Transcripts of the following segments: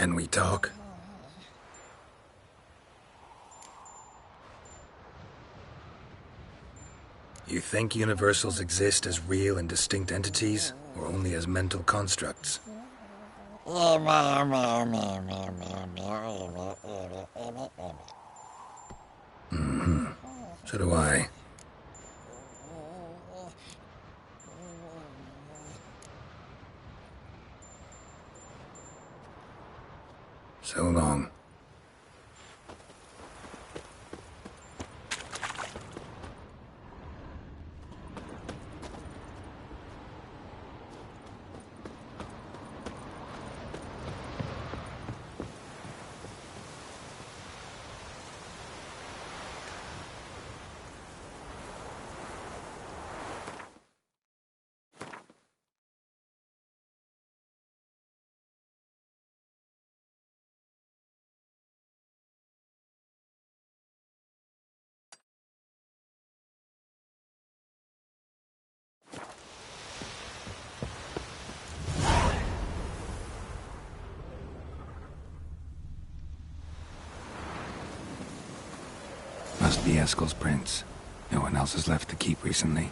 Can we talk? You think universals exist as real and distinct entities, or only as mental constructs? Mm-hmm. So do I. So long. Must be Eskel's prints. No one else has left the keep recently.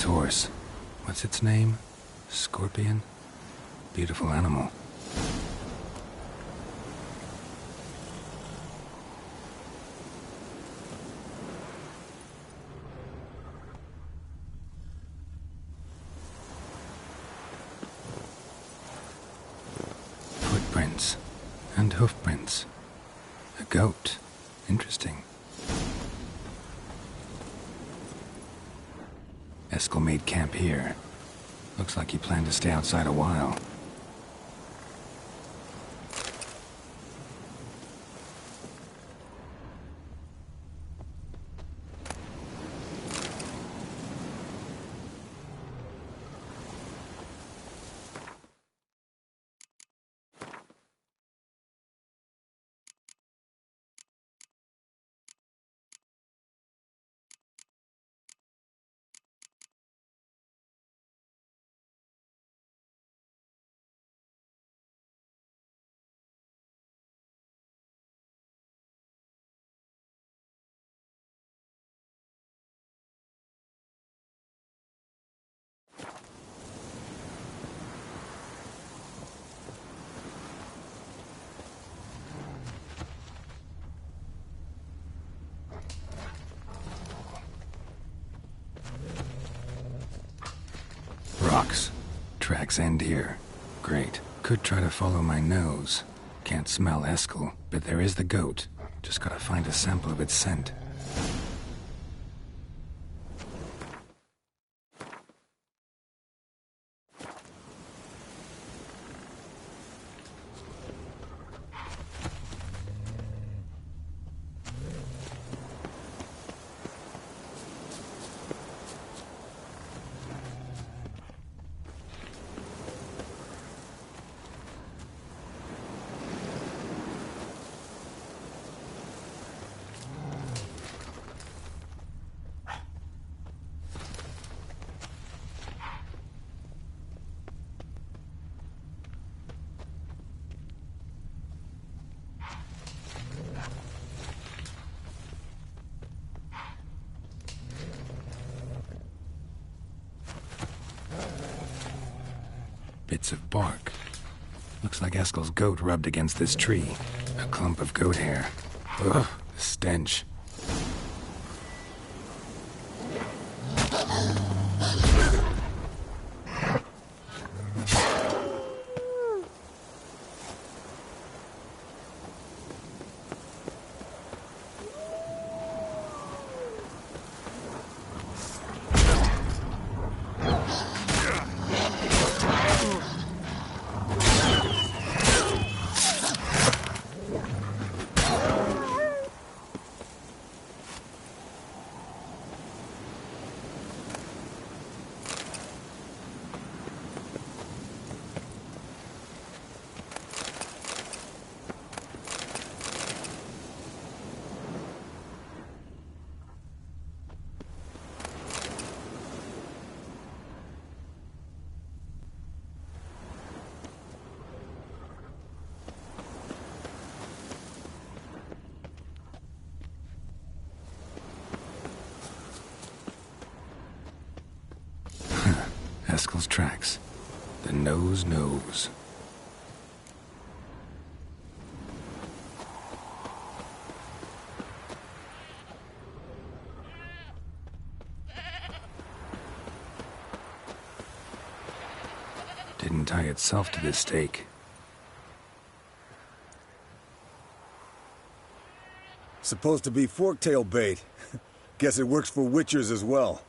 his horse. What's its name? Scorpion? Beautiful animal. Footprints and hoofprints. A goat. Interesting. Eskel made camp here. Looks like he planned to stay outside a while. Rocks. Tracks end here. Great. Could try to follow my nose. Can't smell Eskel, but there is the goat. Just gotta find a sample of its scent. Bits of bark. Looks like Eskel's goat rubbed against this tree. A clump of goat hair. Ugh, the stench. Eskel's tracks. The nose knows. Didn't tie itself to this stake. Supposed to be forktail bait. Guess it works for witchers as well.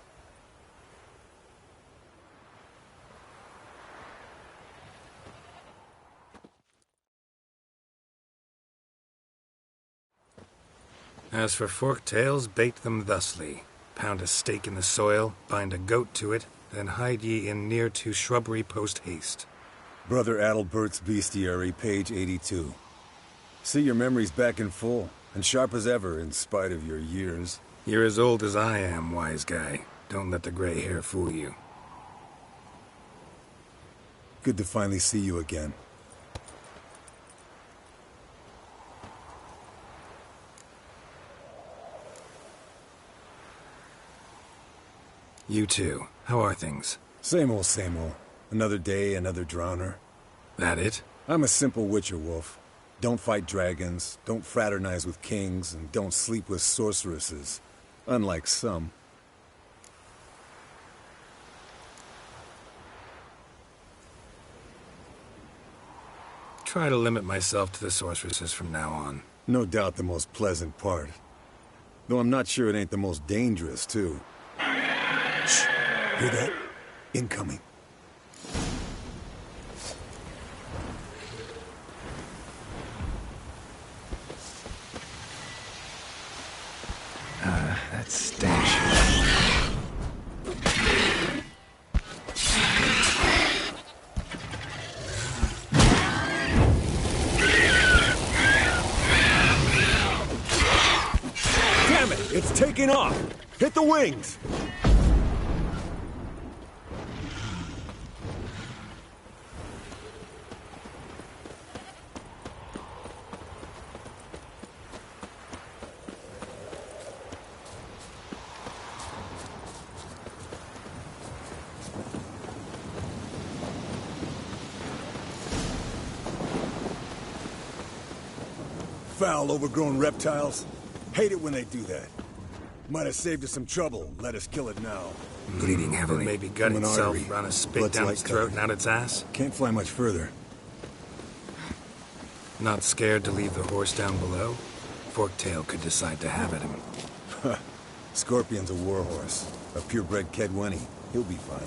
As for forked tails, bait them thusly. Pound a stake in the soil, bind a goat to it, then hide ye in near to shrubbery post haste. Brother Adalbert's Bestiary, page 82. See your memories back in full, and sharp as ever in spite of your years. You're as old as I am, wise guy. Don't let the gray hair fool you. Good to finally see you again. You too. How are things? Same old, same old. Another day, another drowner. That it? I'm a simple witcher, Wolf. Don't fight dragons, don't fraternize with kings, and don't sleep with sorceresses. Unlike some. Try to limit myself to the sorceresses from now on. No doubt the most pleasant part. Though I'm not sure it ain't the most dangerous, too. Shh! Hear that? Incoming. That stench. Damn it! It's taking off! Hit the wings! Foul, overgrown reptiles. Hate it when they do that. Might have saved us some trouble. Let us kill it now. Bleeding heavily. Maybe gut From an itself, artery. run a spit Blood's down light its throat colored. and out its ass. Can't fly much further. Not scared to leave the horse down below? Forktail could decide to have at him. Scorpion's a warhorse. A purebred Kedwenny. He'll be fine.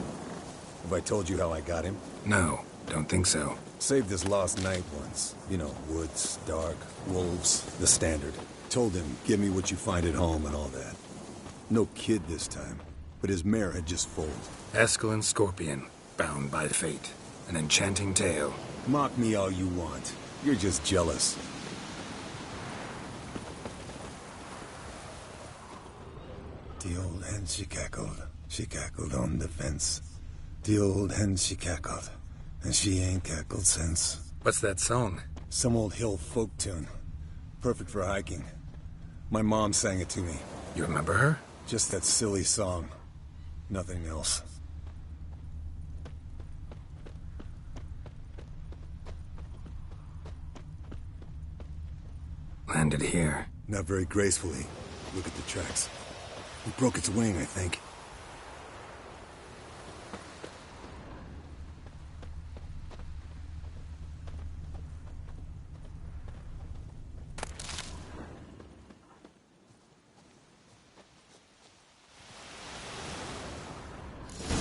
Have I told you how I got him? No, don't think so. Saved his lost night once. You know, woods, dark, wolves, the standard. Told him, give me what you find at home and all that. No kid this time, but his mare had just foaled. Eskel Scorpion, bound by fate. An enchanting tale. Mock me all you want. You're just jealous. The old hen, she cackled. She cackled on the fence. The old hen, she cackled. And she ain't cackled since. What's that song? Some old hill folk tune. Perfect for hiking. My mom sang it to me. You remember her? Just that silly song. Nothing else. Landed here. Not very gracefully. Look at the tracks. It broke its wing, I think.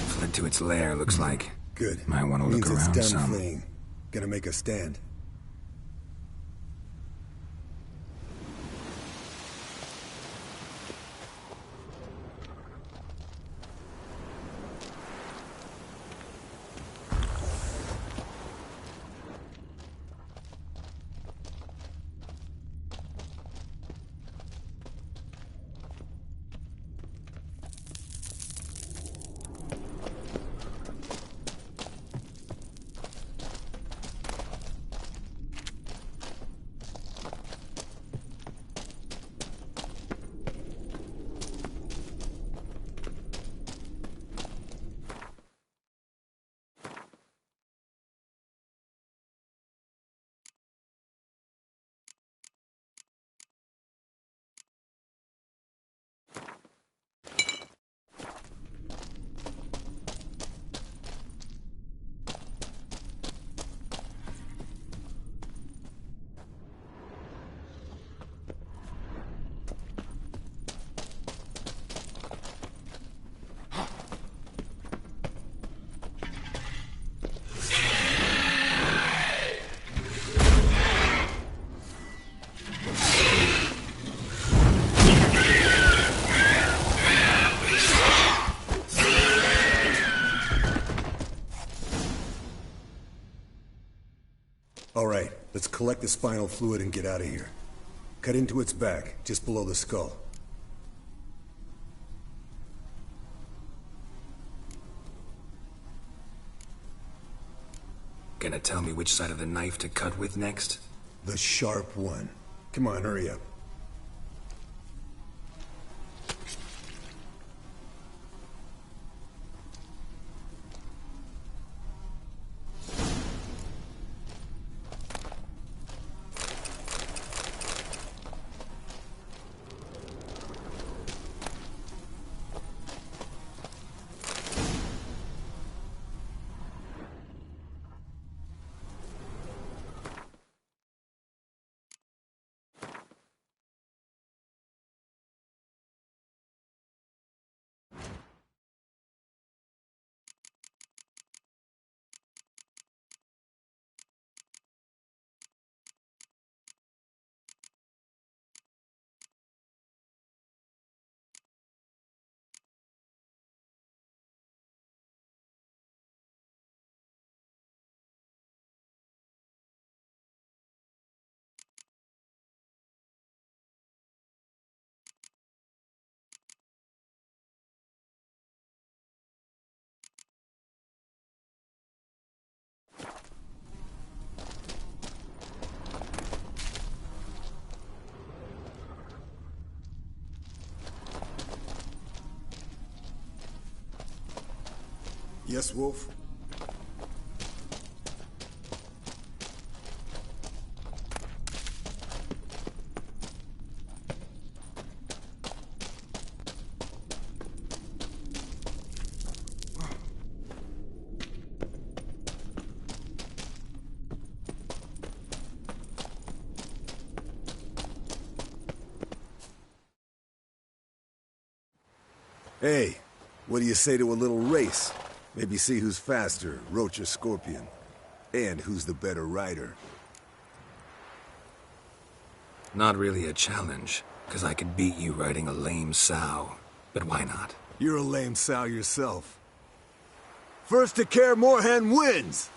Fled to its lair, looks like. Good. Might want to look Means around it's done some. fleeing. Gonna make a stand. All right, let's collect the spinal fluid and get out of here. Cut into its back, just below the skull. Gonna tell me which side of the knife to cut with next? The sharp one. Come on, hurry up. Yes, Wolf? Hey, what do you say to a little race? Maybe see who's faster, Roach or Scorpion. And who's the better rider. Not really a challenge, because I could beat you riding a lame sow. But why not? You're a lame sow yourself. First to Care Moorhen wins!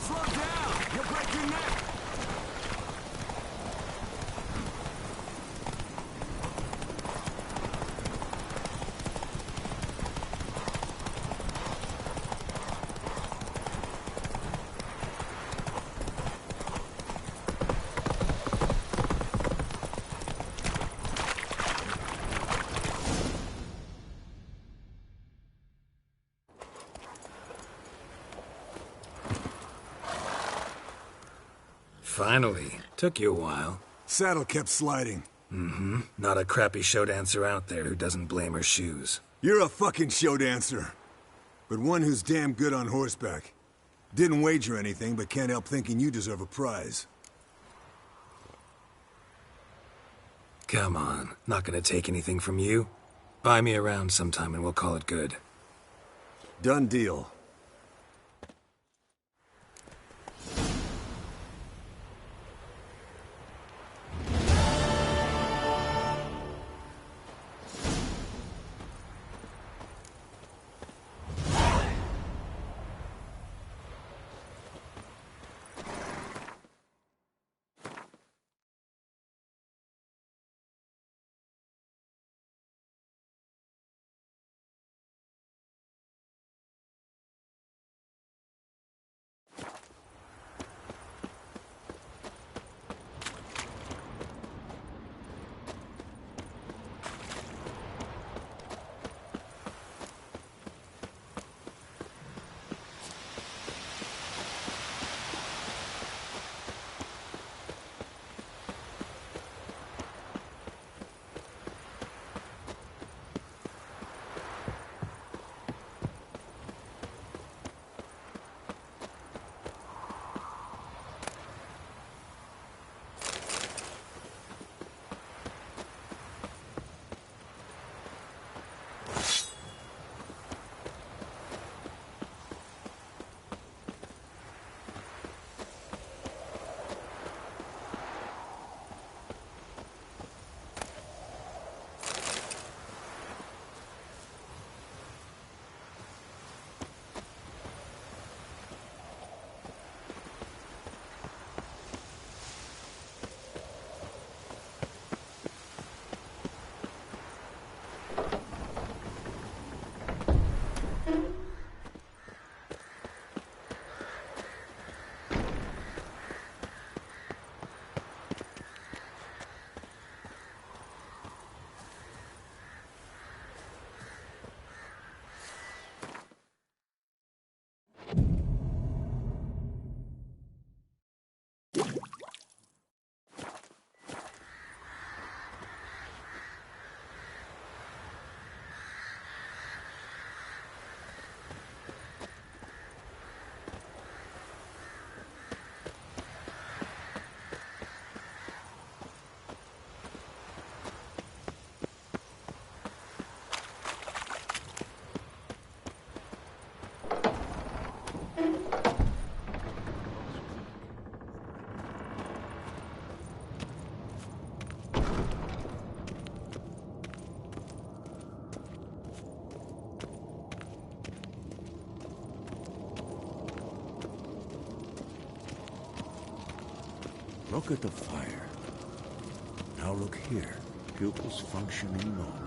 Slow down! You'll break your neck! Finally. Took you a while. Saddle kept sliding. Mm-hmm. Not a crappy show dancer out there who doesn't blame her shoes. You're a fucking show dancer. But one who's damn good on horseback. Didn't wager anything, but can't help thinking you deserve a prize. Come on. Not gonna take anything from you. Buy me around sometime and we'll call it good. Done deal. Look at the fire. Now look here. Pupils functioning normally.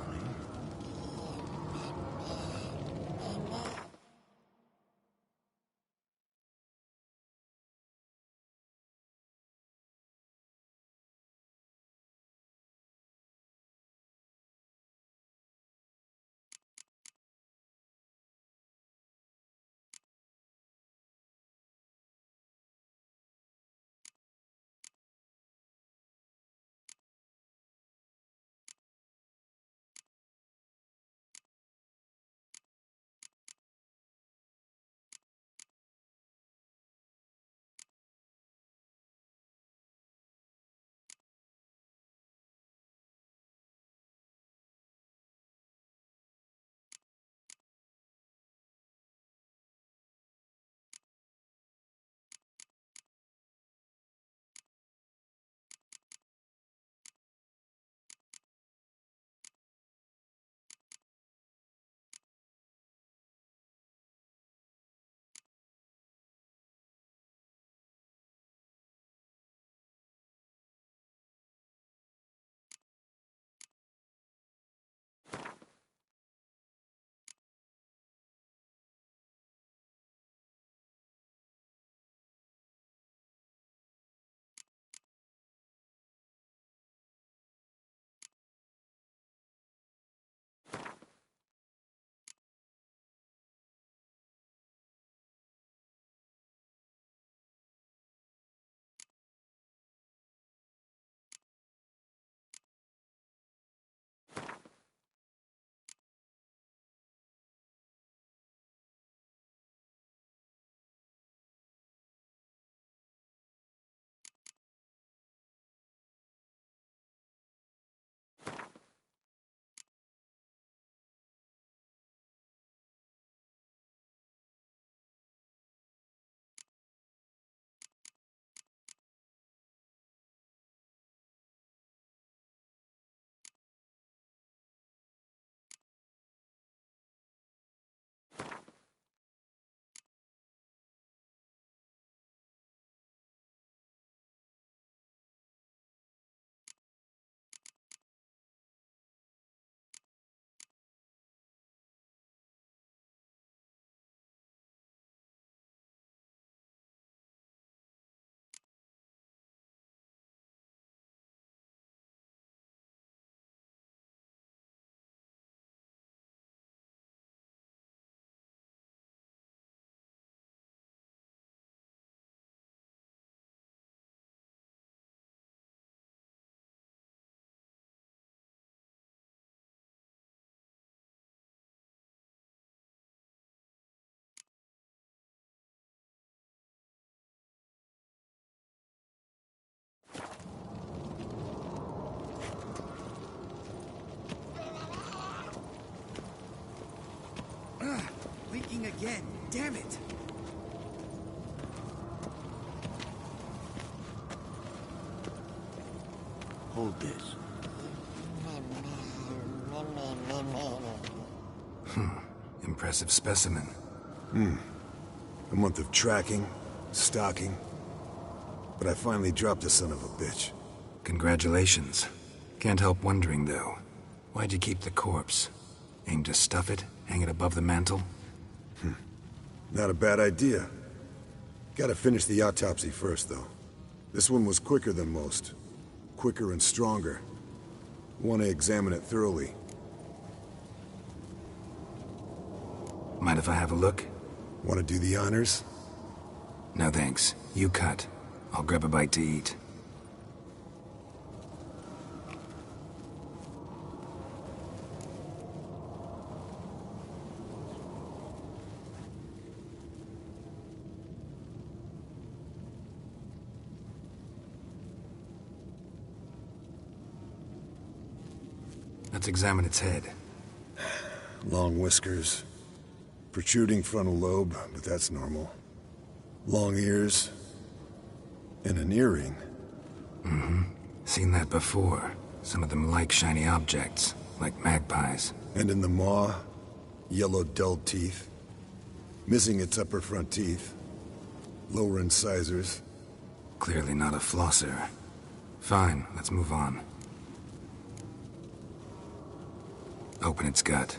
Leaking again. Damn it. Hold this. Impressive specimen. A month of tracking, stalking. But I finally dropped the son of a bitch. Congratulations. Can't help wondering, though. Why'd you keep the corpse? Aim to stuff it? Hang it above the mantel? Not a bad idea. Gotta finish the autopsy first, though. This one was quicker than most. Quicker and stronger. Want to examine it thoroughly. Mind if I have a look? Want to do the honors? No thanks. You cut. I'll grab a bite to eat. Let's examine its head. Long whiskers. Protruding frontal lobe, but that's normal. Long ears. And an earring. Seen that before. Some of them like shiny objects, like magpies. And in the maw, yellow dulled teeth. Missing its upper front teeth. Lower incisors. Clearly not a flosser. Fine, let's move on. Open its gut.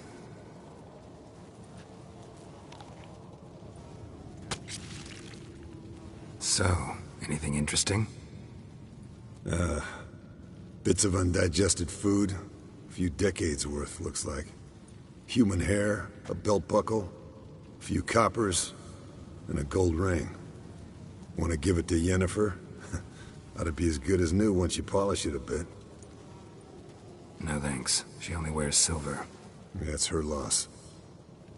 So, anything interesting? Bits of undigested food. A few decades worth, looks like. Human hair, a belt buckle, a few coppers, and a gold ring. Want to give it to Yennefer? Ought to be as good as new once you polish it a bit. No thanks. She only wears silver. That's her loss.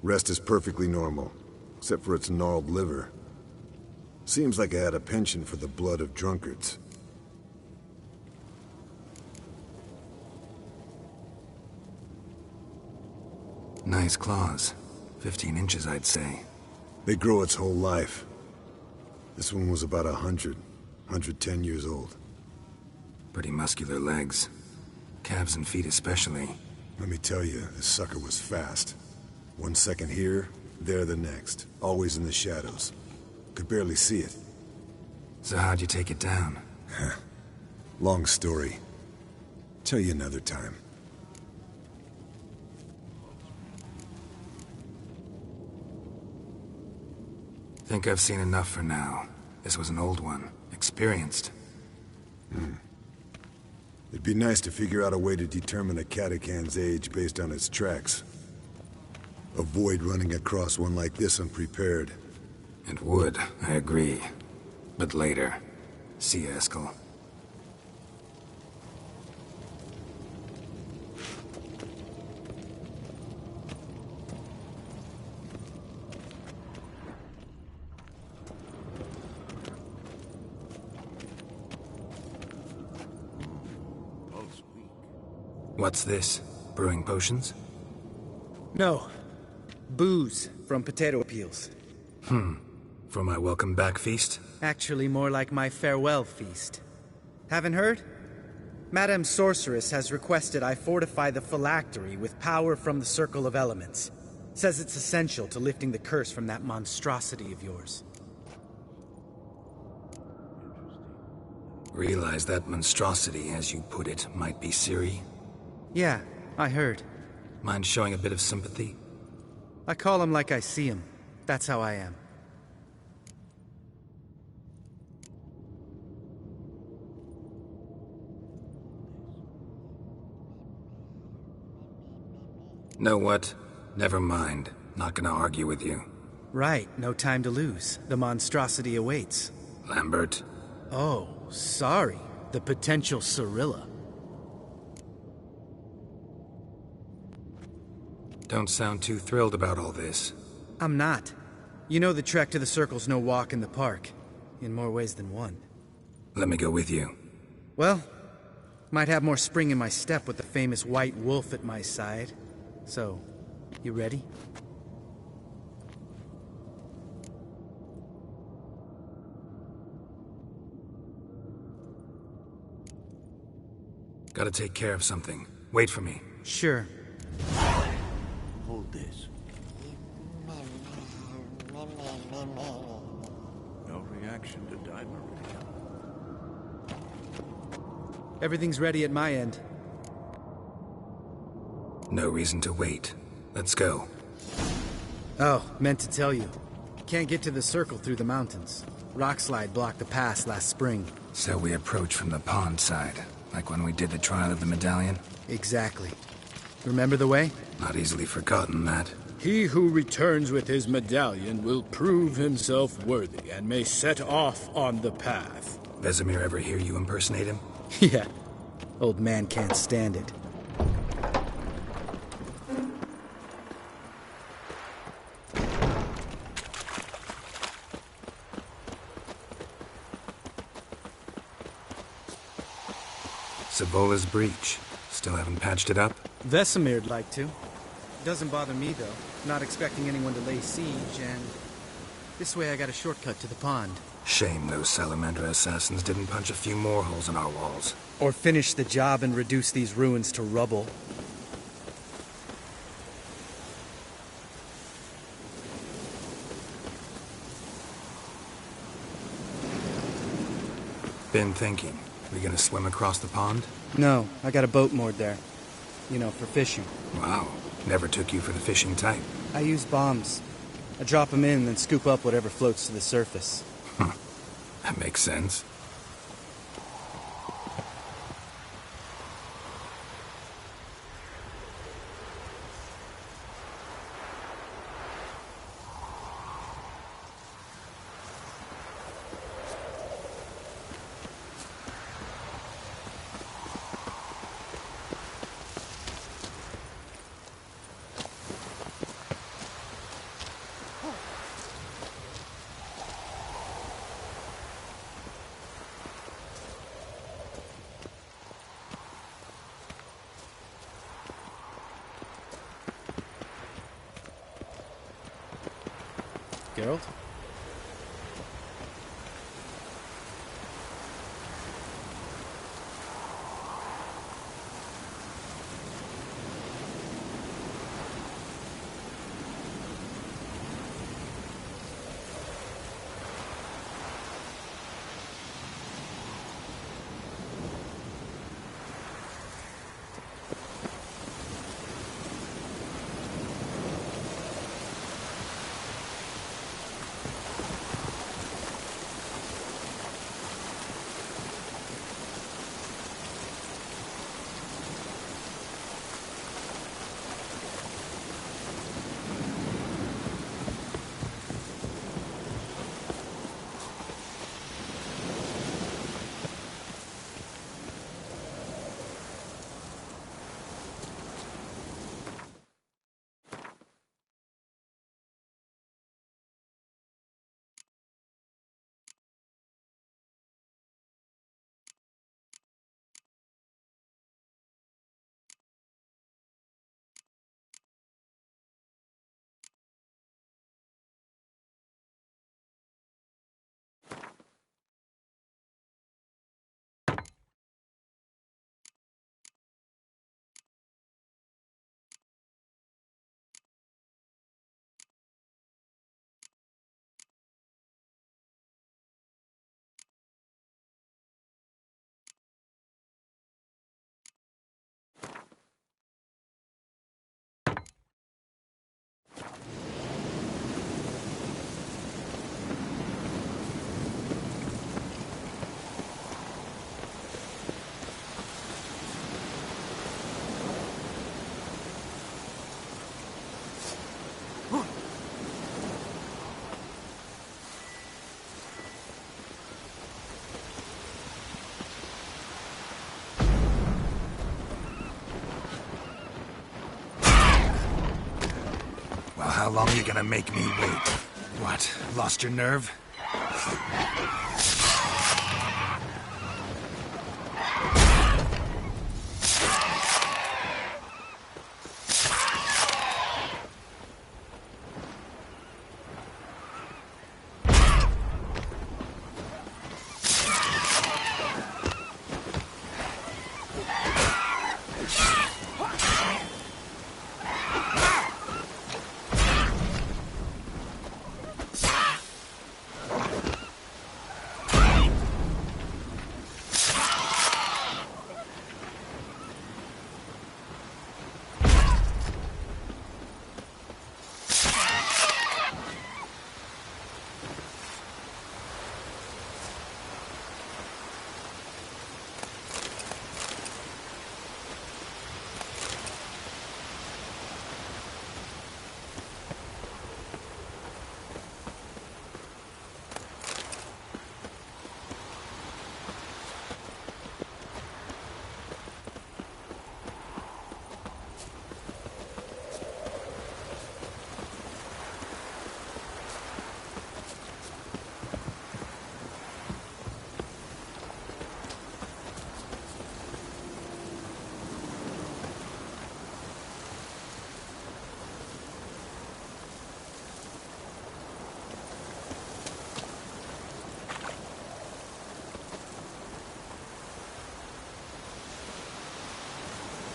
Rest is perfectly normal, except for its gnarled liver. Seems like I had a penchant for the blood of drunkards. Nice claws. 15 inches, I'd say. They grow its whole life. This one was about 110 years old. Pretty muscular legs. Calves and feet especially. Let me tell you, this sucker was fast. 1 second here, there the next. Always in the shadows. Could barely see it. So how'd you take it down? Long story. Tell you another time. Think I've seen enough for now. This was an old one. Experienced. It'd be nice to figure out a way to determine a catacan's age based on its tracks. Avoid running across one like this unprepared. It would, I agree. But later. See you, Eskel. What's this? Brewing potions? No. Booze from potato peels. For my welcome back feast? Actually more like my farewell feast. Haven't heard? Madame Sorceress has requested I fortify the phylactery with power from the Circle of Elements. Says it's essential to lifting the curse from that monstrosity of yours. Realize that monstrosity, as you put it, might be Ciri? Yeah, I heard. Mind showing a bit of sympathy? I call him like I see him. That's how I am. Know what? Never mind. Not gonna argue with you. Right, no time to lose. The monstrosity awaits. Lambert. Oh, sorry. The potential Cirilla. Don't sound too thrilled about all this. I'm not. You know the trek to the Circle's no walk in the park. In more ways than one. Let me go with you. Well, might have more spring in my step with the famous white wolf at my side. So, you ready? Gotta take care of something. Wait for me. Sure. Hold this. No reaction to Dimeria. Everything's ready at my end. No reason to wait. Let's go. Oh, meant to tell you. Can't get to the Circle through the mountains. Rockslide blocked the pass last spring. So we approach from the pond side, like when we did the trial of the medallion? Exactly. Remember the way? Not easily forgotten, that. He who returns with his medallion will prove himself worthy and may set off on the path. Vesemir ever hear you impersonate him? Yeah. Old man can't stand it. Cebola's breach. Still haven't patched it up? Vesemir'd like to. Doesn't bother me, though. Not expecting anyone to lay siege, and This way I got a shortcut to the pond. Shame those salamander assassins didn't punch a few more holes in our walls. Or finish the job and reduce these ruins to rubble. Been thinking. We gonna swim across the pond? No, I got a boat moored there. You know, for fishing. Wow. Never took you for the fishing type. I use bombs. I drop them in, then scoop up whatever floats to the surface. That makes sense. Geralt? Well, how long are you gonna make me wait? What, lost your nerve?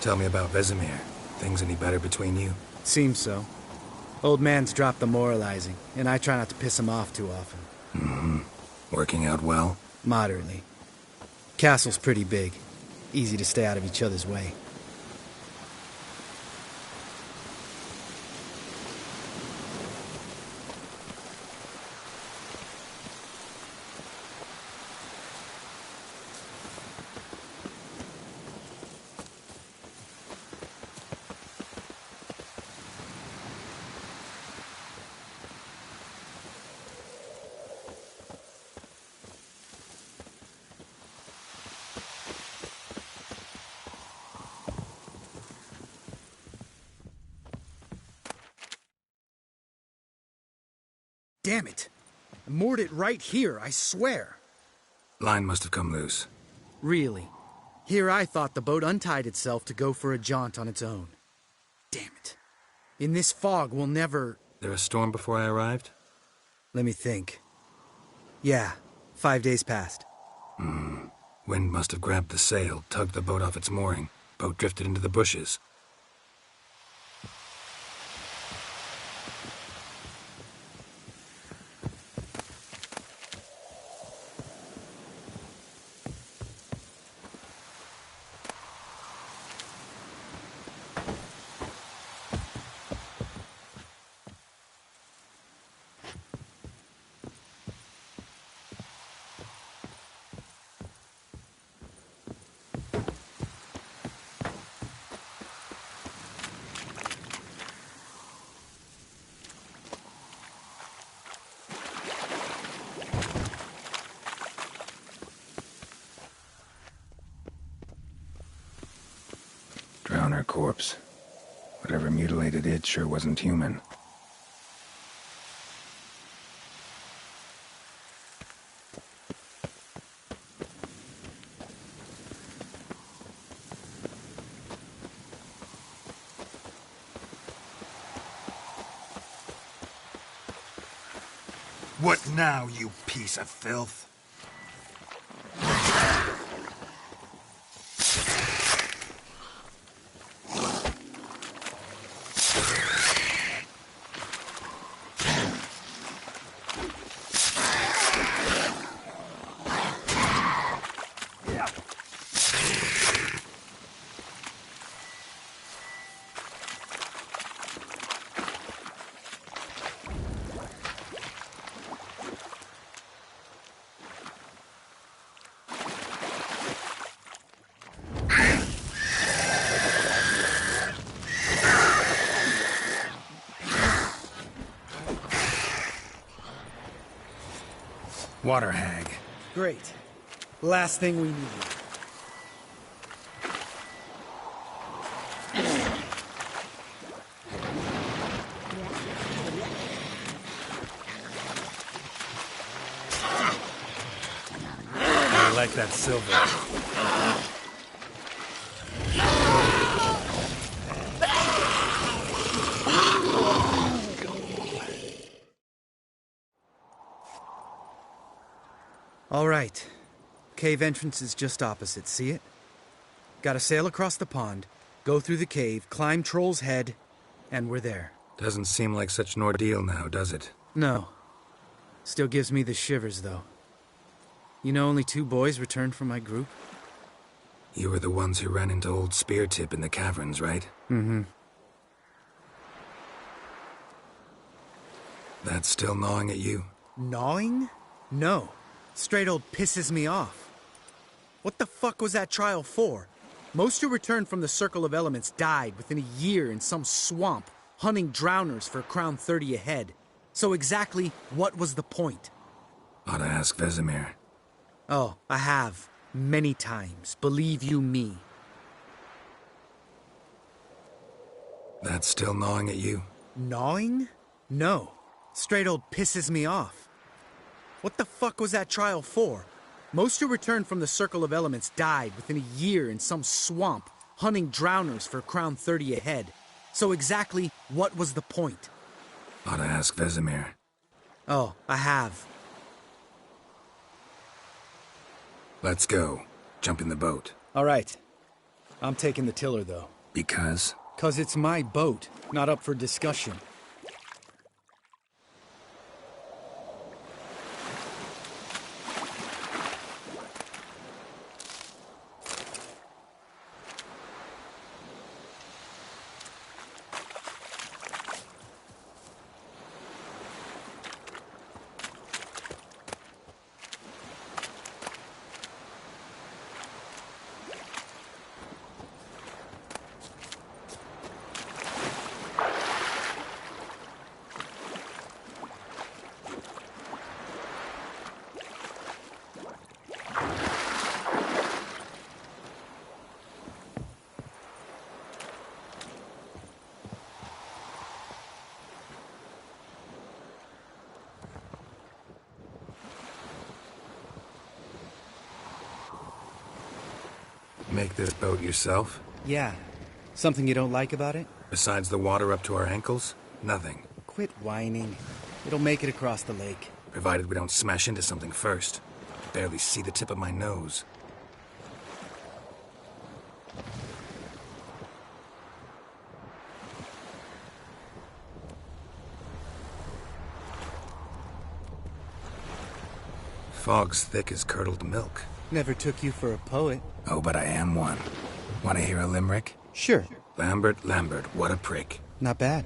Tell me about Vesemir. Things any better between you? Seems so. Old man's dropped the moralizing, and I try not to piss him off too often. Mm-hmm. Working out well? Moderately. Castle's pretty big. Easy to stay out of each other's way. Damn it! I moored it right here, I swear. Line must have come loose. Really? Here I thought the boat untied itself to go for a jaunt on its own. Damn it. In this fog, we'll never... There a storm before I arrived? Let me think. Yeah, 5 days past. Wind must have grabbed the sail, tugged the boat off its mooring. Boat drifted into the bushes. Drown her corpse. Whatever mutilated it sure wasn't human. What now, you piece of filth? Water hag. Great. Last thing we need. I like that silver. All right. Cave entrance is just opposite, see it? Gotta sail across the pond, go through the cave, climb Troll's Head, and we're there. Doesn't seem like such an ordeal now, does it? No. Still gives me the shivers, though. You know only 2 boys returned from my group? You were the ones who ran into old Speartip in the caverns, right? Mm-hmm. That's still gnawing at you? Gnawing? No. Straight old pisses me off. What the fuck was that trial for? Most who returned from the Circle of Elements died within a year in some swamp, hunting drowners for a crown 30 a head. So exactly what was the point? Ought to ask Vesemir. Oh, I have. Many times. Believe you me. That's still gnawing at you? Gnawing? No. Straight old pisses me off. What the fuck was that trial for? Most who returned from the Circle of Elements died within a year in some swamp, hunting drowners for a crown 30 a head. So exactly what was the point? Ought to ask Vesemir. Oh, I have. Let's go. Jump in the boat. All right. I'm taking the tiller, though. Because? 'Cause it's my boat, not up for discussion. Make this boat yourself? Yeah. Something you don't like about it? Besides the water up to our ankles? Nothing. Quit whining. It'll make it across the lake. Provided we don't smash into something first. Barely see the tip of my nose. Fog's thick as curdled milk. Never took you for a poet. Oh, but I am one. Want to hear a limerick? Sure. Lambert, what a prick. Not bad.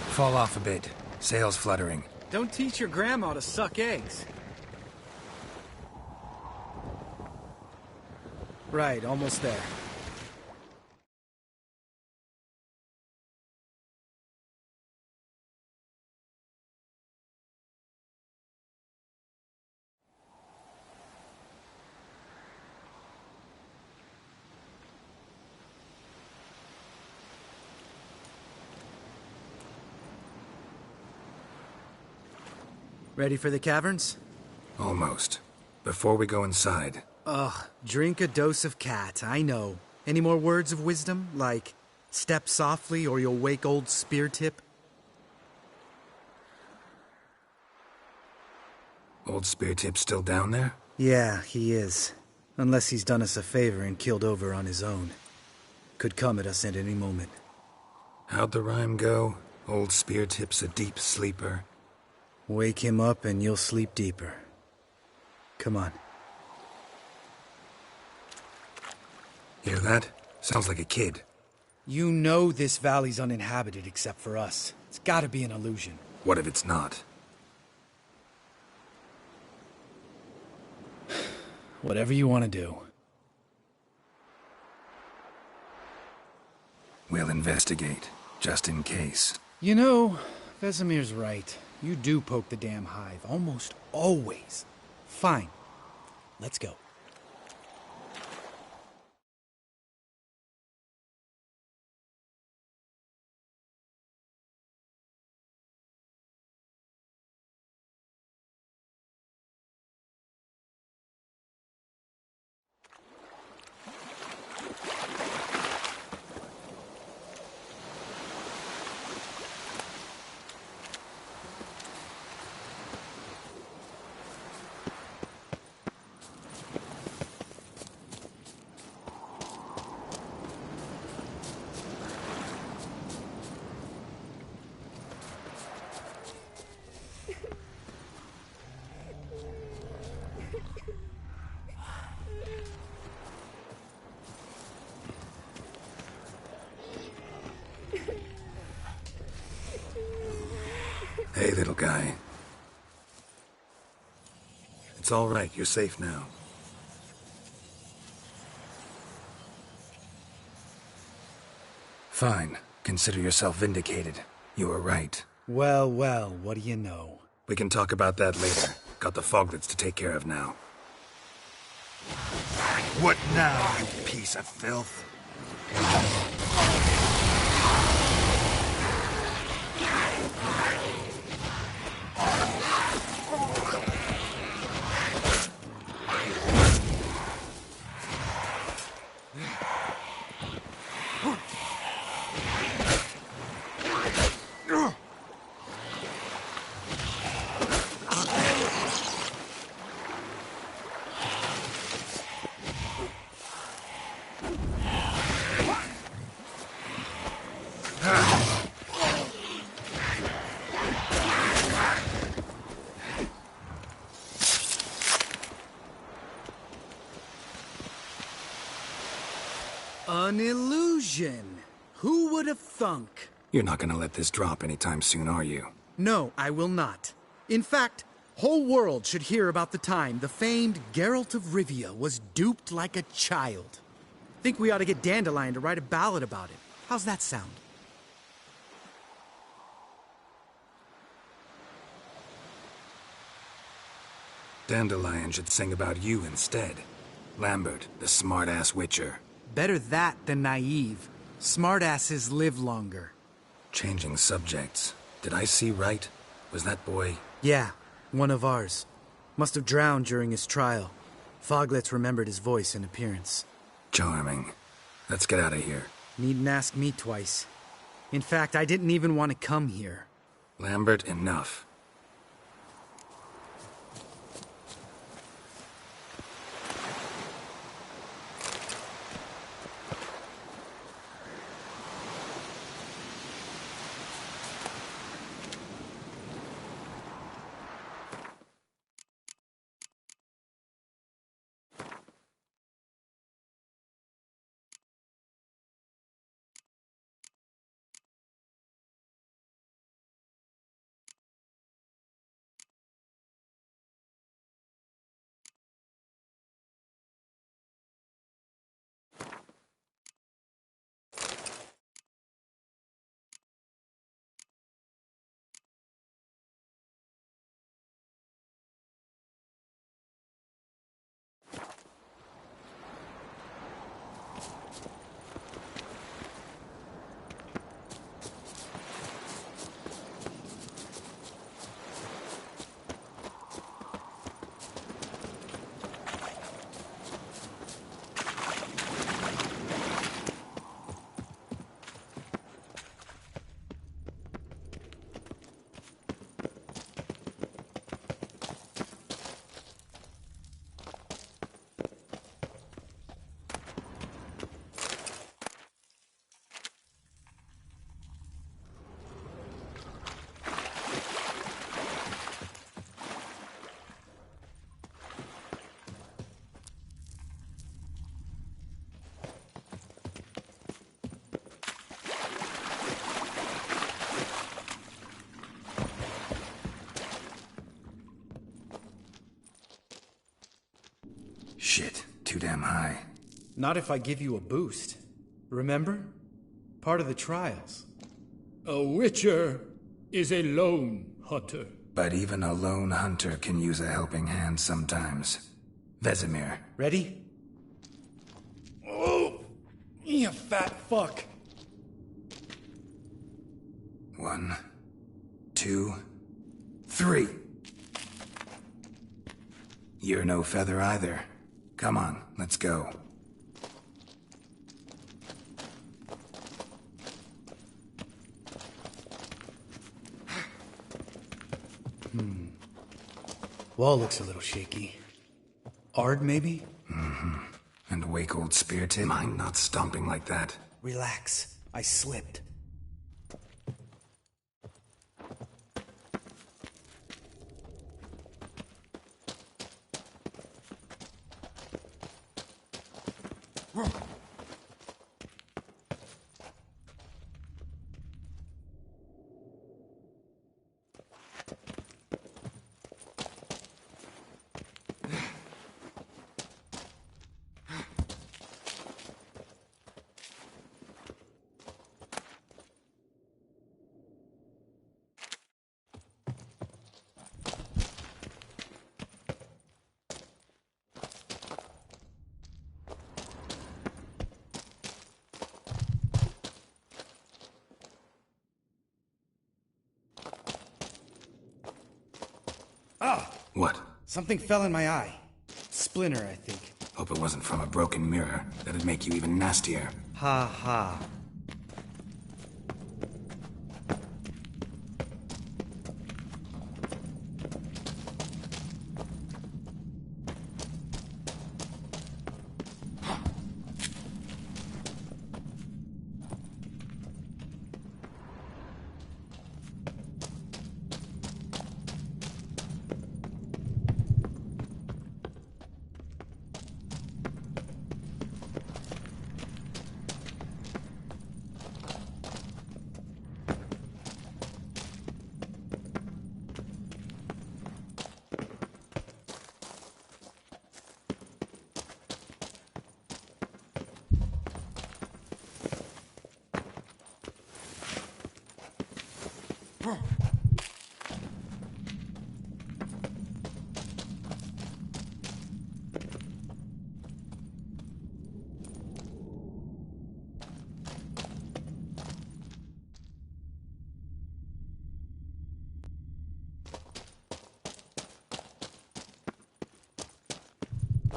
Fall off a bit. Sails fluttering. Don't teach your grandma to suck eggs. Right, almost there. Ready for the caverns? Almost. Before we go inside. Ugh, drink a dose of cat, I know. Any more words of wisdom? Like, step softly or you'll wake old Spear Tip? Old Spear Tip's still down there? Yeah, he is. Unless he's done us a favor and killed over on his own. Could come at us at any moment. How'd the rhyme go? Old Spear Tip's a deep sleeper. Wake him up and you'll sleep deeper. Come on. Hear that? Sounds like a kid. You know this valley's uninhabited except for us. It's gotta be an illusion. What if it's not? Whatever you want to do. We'll investigate, just in case. You know, Vesemir's right. You do poke the damn hive, almost always. Fine. Let's go. Hey, little guy. It's all right. You're safe now. Fine. Consider yourself vindicated. You were right. Well, well, what do you know? We can talk about that later. Got the foglets to take care of now. What now, you piece of filth? An illusion. Who would have thunk? You're not gonna let this drop anytime soon, are you? No, I will not. In fact, whole world should hear about the time the famed Geralt of Rivia was duped like a child. Think we ought to get Dandelion to write a ballad about it. How's that sound? Dandelion should sing about you instead. Lambert, the smart-ass witcher. Better that than naive. Smartasses live longer. Changing subjects. Did I see right? Was that boy... Yeah, one of ours. Must have drowned during his trial. Foglets remembered his voice and appearance. Charming. Let's get out of here. Needn't ask me twice. In fact, I didn't even want to come here. Lambert, enough. Shit, too damn high. Not if I give you a boost. Remember? Part of the trials. A witcher is a lone hunter. But even a lone hunter can use a helping hand sometimes. Vesemir. Ready? Oh! You fat fuck! 1, 2, 3. You're no feather either. Come on, let's go. Wall looks a little shaky. Ard, maybe? And wake old spirited. Mind not stomping like that. Relax. I slipped. What? Something fell in my eye. Splinter, I think. Hope it wasn't from a broken mirror. That'd make you even nastier. Ha ha.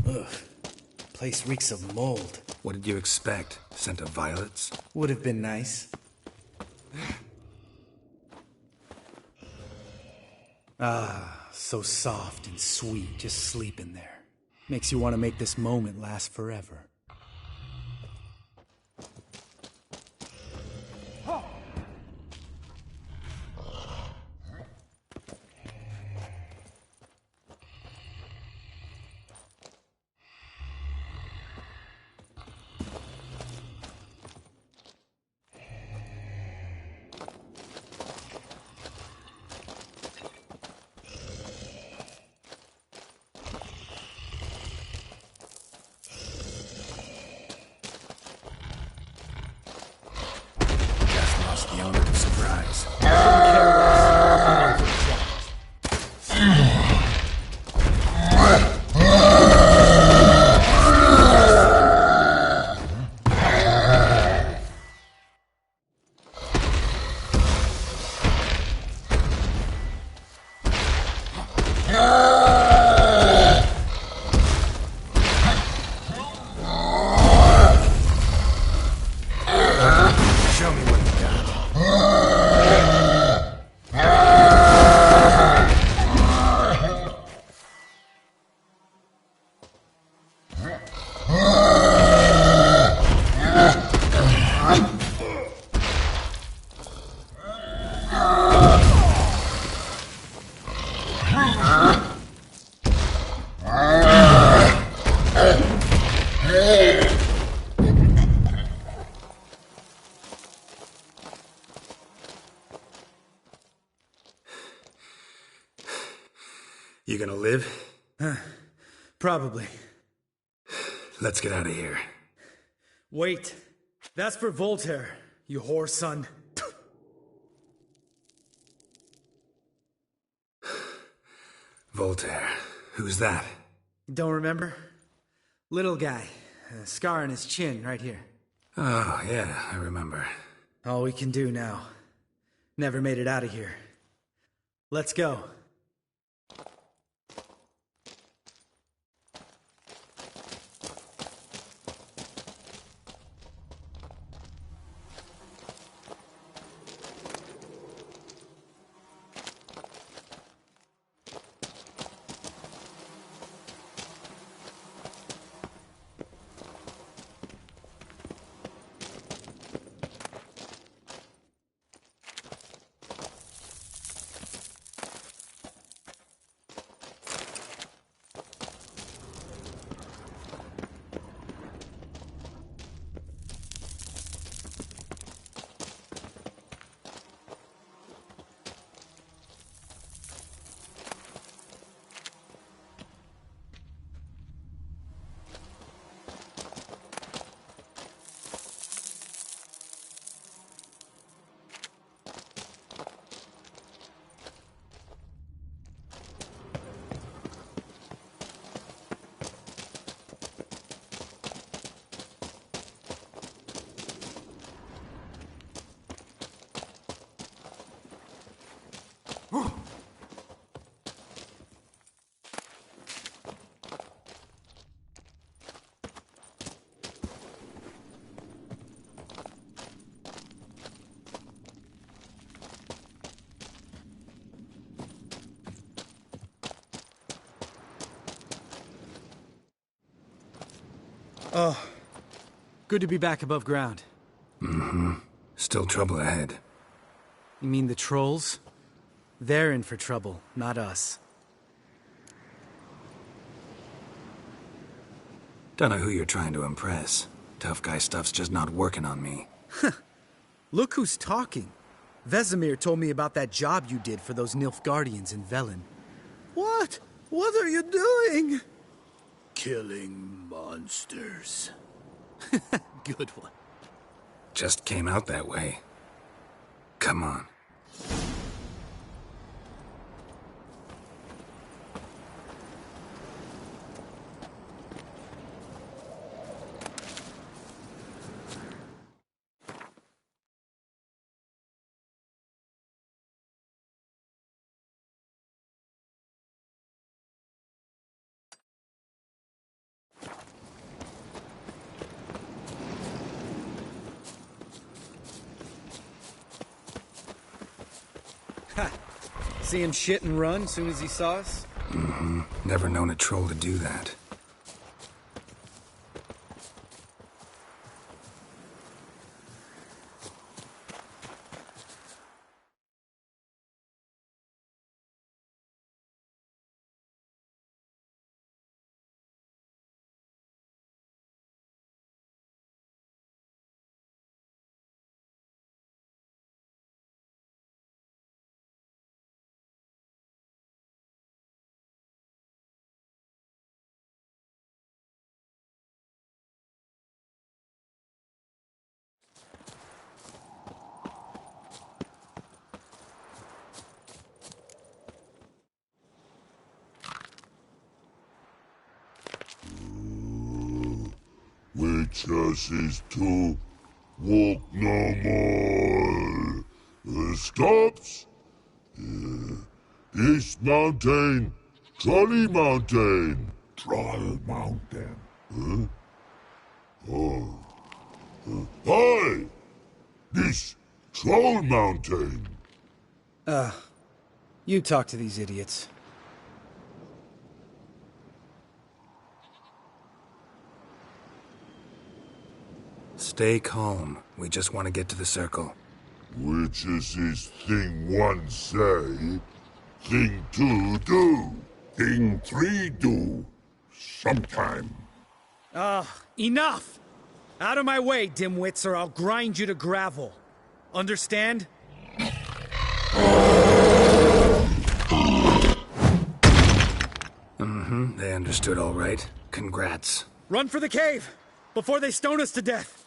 Ugh. Place reeks of mold. What did you expect? Scent of violets? Would have been nice. Ah, so soft and sweet, just sleeping there. Makes you want to make this moment last forever. The element of surprise. Show me what you got. You gonna live? Probably. Let's get out of here. Wait. That's for Voltaire, you whore son. Voltaire. Who's that? Don't remember? Little guy. A scar on his chin, right here. Oh, yeah, I remember. All we can do now. Never made it out of here. Let's go. Oh, good to be back above ground. Mm-hmm. Still trouble ahead. You mean the trolls? They're in for trouble, not us. Don't know who you're trying to impress. Tough guy stuff's just not working on me. Look who's talking. Vesemir told me about that job you did for those Nilfgaardians in Velen. What? What are you doing? Killing monsters. Good one. Just came out that way. Come on. see him shit and run soon as he saw us? Mm-hmm. Never known a troll to do that. Witches is to walk no more. Stops? East Mountain, Trolley Mountain. Troll Mountain. Huh? Oh. Hi! This Troll Mountain. You talk to these idiots. Stay calm. We just want to get to the circle. Witches is thing one say, thing two do, thing three do. Sometime. Enough! Out of my way, dimwits, or I'll grind you to gravel. Understand? Mm-hmm. They understood all right. Congrats. Run for the cave! Before they stone us to death!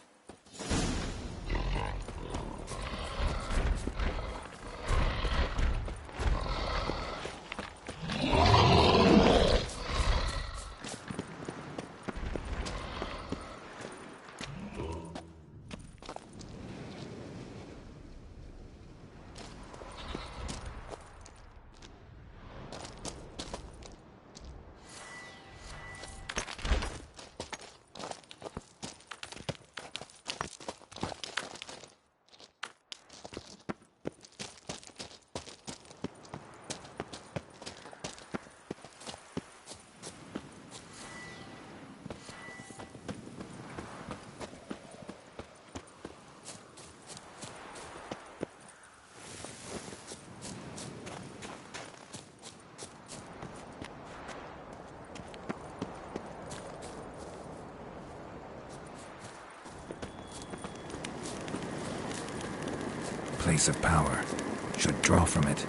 Place of power. Should draw from it.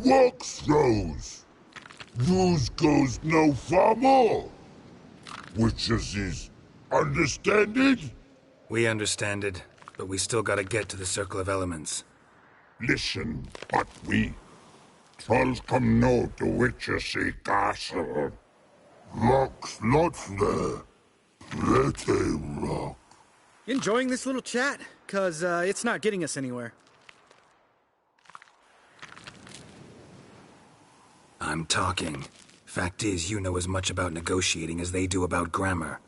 walk throws. Yous goes no far more. Witches is understand it? We understand it, but we still gotta get to the Circle of Elements. Listen, but we trolls come no to Witches castle. Rocks lots there. Pretty rock. Enjoying this little chat? 'Cause it's not getting us anywhere. I'm talking. Fact is, you know as much about negotiating as they do about grammar.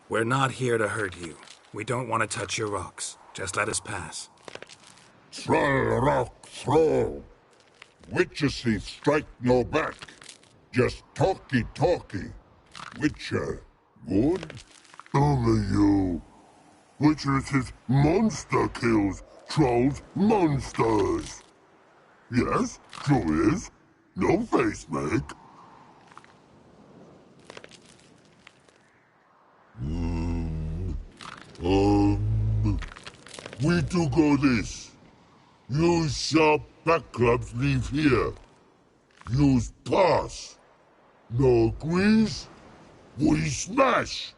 We're not here to hurt you. We don't want to touch your rocks. Just let us pass. Troll rock throw. Witches strike no back. Just talky. Witcher, good? Only you. Witches is monster kills. Trolls monsters. Yes, true is. No face make. We do go this. Use sharp back clubs leave here. Use pass. No agrees? We smash.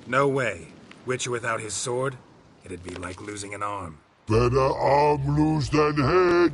No way. Witcher without his sword? It'd be like losing an arm. Better arm lose than head.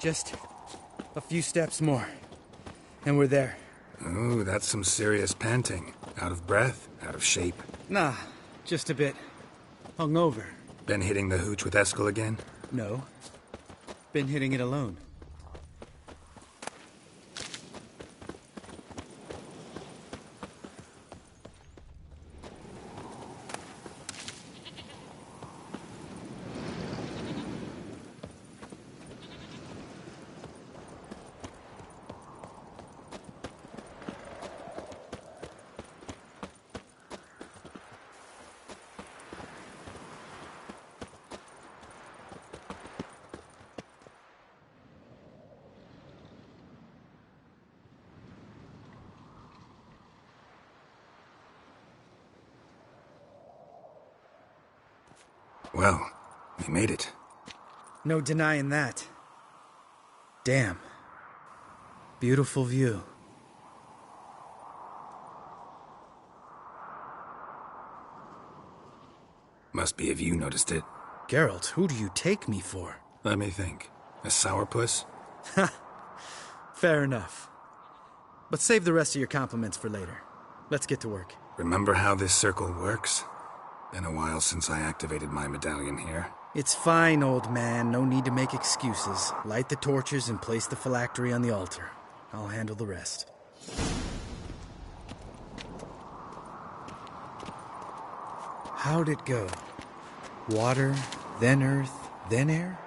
Just a few steps more, and we're there. Ooh, that's some serious panting. Out of breath? Out of shape? Nah, just a bit hungover. Been hitting the hooch with Eskel again? No, been hitting it alone. Well, we made it. No denying that. Damn. Beautiful view. Must be if you noticed it. Geralt, who do you take me for? Let me think. A sourpuss? Fair enough. But save the rest of your compliments for later. Let's get to work. Remember how this circle works? Been a while since I activated my medallion here. It's fine, old man. No need to make excuses. Light the torches and place the phylactery on the altar. I'll handle the rest. How'd it go? Water, then earth, then air?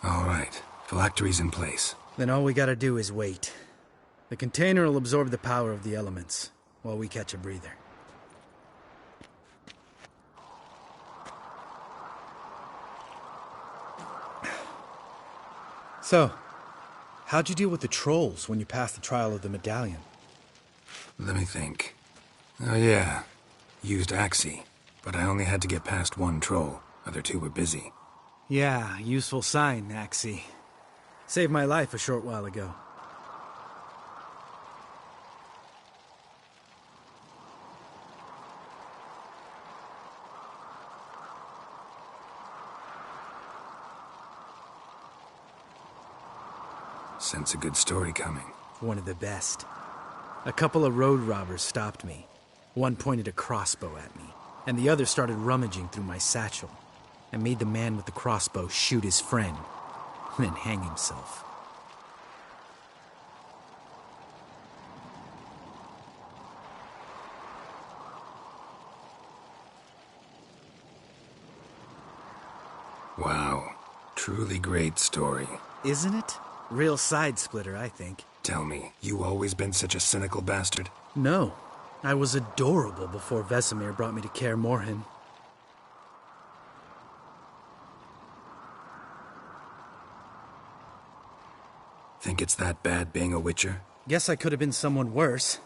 All right. Phylactery's in place. Then all we gotta do is wait. The container will absorb the power of the elements, while we catch a breather. So, how'd you deal with the trolls when you passed the trial of the medallion? Let me think. Oh yeah. Used Axie, but I only had to get past one troll. Other two were busy. Yeah, useful sign, Axie. Saved my life a short while ago. Sense a good story coming. One of the best. A couple of road robbers stopped me. One pointed a crossbow at me, and the other started rummaging through my satchel. I made the man with the crossbow shoot his friend, then hang himself. Wow. Truly great story. Isn't it? Real side-splitter, I think. Tell me, you always been such a cynical bastard? No. I was adorable before Vesemir brought me to Kaer Morhen. Think it's that bad being a Witcher? Guess I could have been someone worse.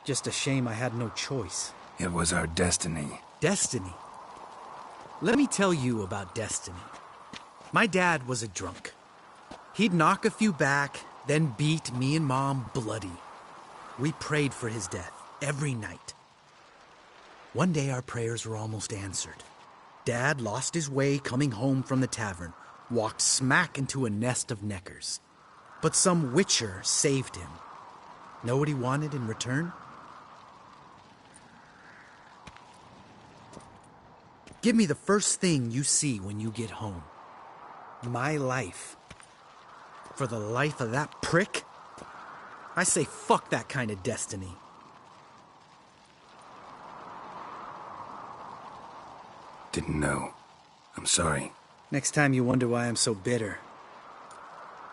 Just a shame I had no choice. It was our destiny. Destiny? Let me tell you about destiny. My dad was a drunk. He'd knock a few back, then beat me and Mom bloody. We prayed for his death every night. One day our prayers were almost answered. Dad lost his way coming home from the tavern, walked smack into a nest of neckers. But some Witcher saved him. Know what he wanted in return? Give me the first thing you see when you get home. My life. For the life of that prick? I say fuck that kind of destiny. Didn't know. I'm sorry. Next time you wonder why I'm so bitter,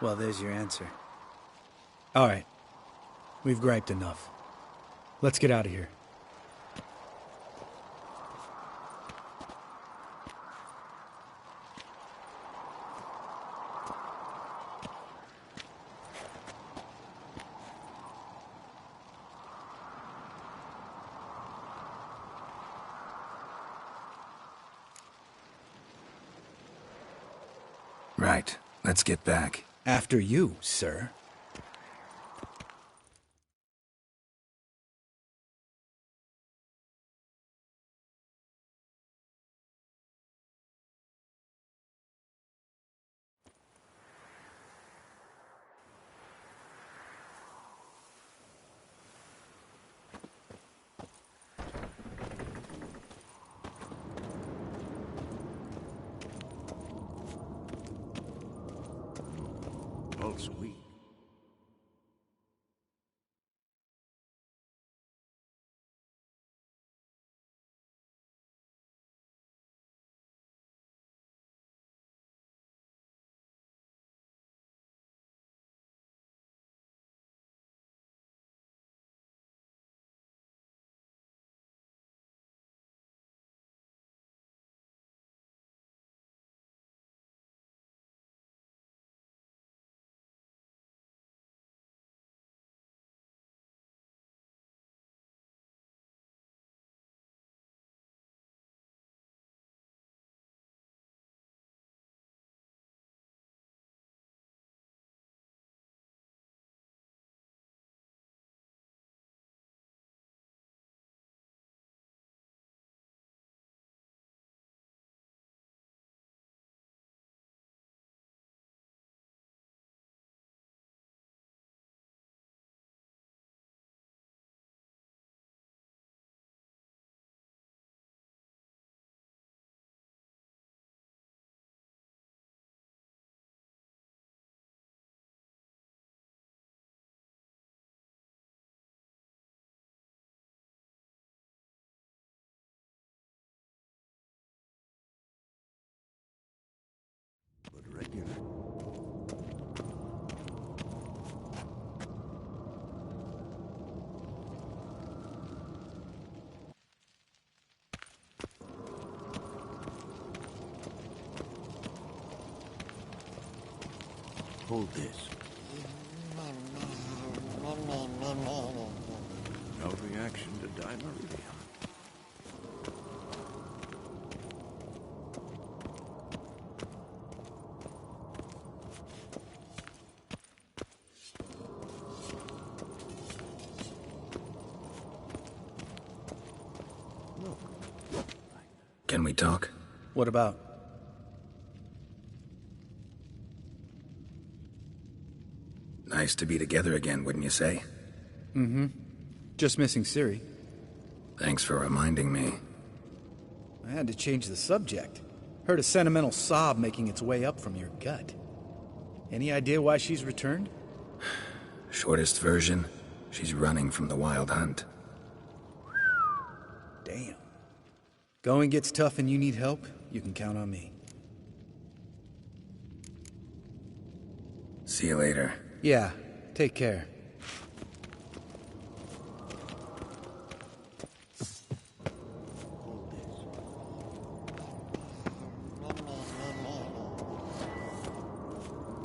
well, there's your answer. All right. We've griped enough. Let's get out of here. Right. Let's get back. After you, sir. else weak. But regular. Hold this. No reaction to dimeridium. Can we talk? What about? Nice to be together again, wouldn't you say? Mm-hmm. Just missing Siri. Thanks for reminding me. I had to change the subject. Heard a sentimental sob making its way up from your gut. Any idea why she's returned? Shortest version, she's running from the wild hunt. Damn. Going gets tough and you need help, you can count on me. See you later. Yeah, take care.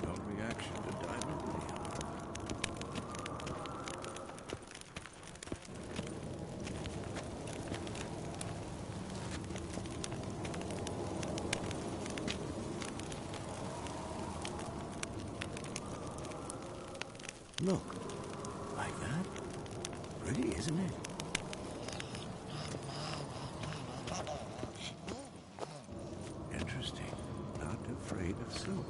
No reaction to dimeridium. Look, like that. Pretty, isn't it? Interesting. Not afraid of silver.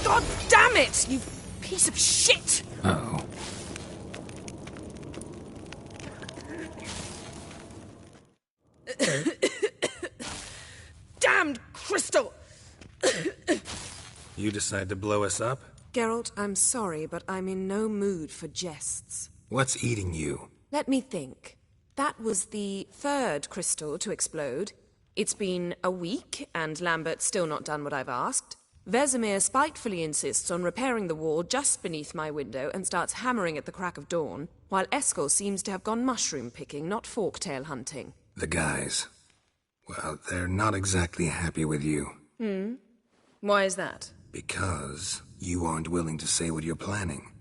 God damn it, you piece of shit! Uh-oh. Damned crystal! You decide to blow us up? Geralt, I'm sorry, but I'm in no mood for jests. What's eating you? Let me think. That was the third crystal to explode. It's been a week, and Lambert's still not done what I've asked. Vesemir spitefully insists on repairing the wall just beneath my window and starts hammering at the crack of dawn, while Eskel seems to have gone mushroom picking, not forktail hunting. The guys. Well, they're not exactly happy with you. Why is that? Because you aren't willing to say what you're planning.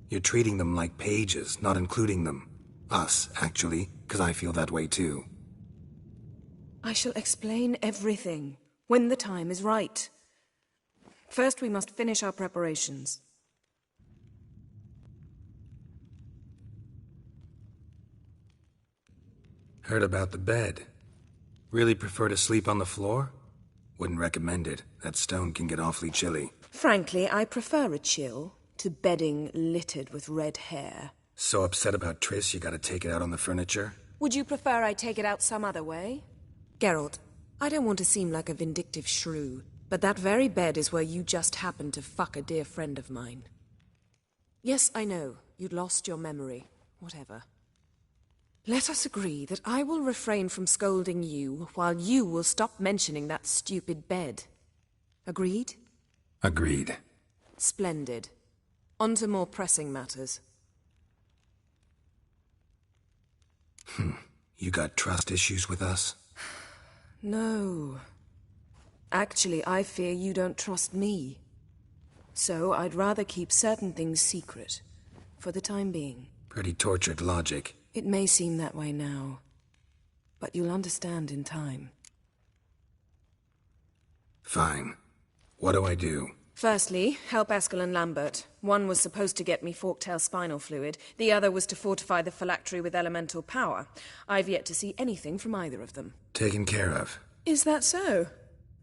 You're treating them like pages, not including them. Us, actually, because I feel that way too. I shall explain everything, when the time is right. First, we must finish our preparations. Heard about the bed. Really prefer to sleep on the floor? Wouldn't recommend it. That stone can get awfully chilly. Frankly, I prefer a chill to bedding littered with red hair. So upset about Triss you gotta take it out on the furniture? Would you prefer I take it out some other way? Geralt, I don't want to seem like a vindictive shrew, but that very bed is where you just happened to fuck a dear friend of mine. Yes, I know, you'd lost your memory. Whatever. Let us agree that I will refrain from scolding you, while you will stop mentioning that stupid bed. Agreed? Agreed. Splendid. On to more pressing matters. You got trust issues with us? No. Actually, I fear you don't trust me. So I'd rather keep certain things secret, for the time being. Pretty tortured logic. It may seem that way now, but you'll understand in time. Fine. What do I do? Firstly, help Eskel and Lambert. One was supposed to get me forktail spinal fluid, the other was to fortify the phylactery with elemental power. I've yet to see anything from either of them. Taken care of. Is that so?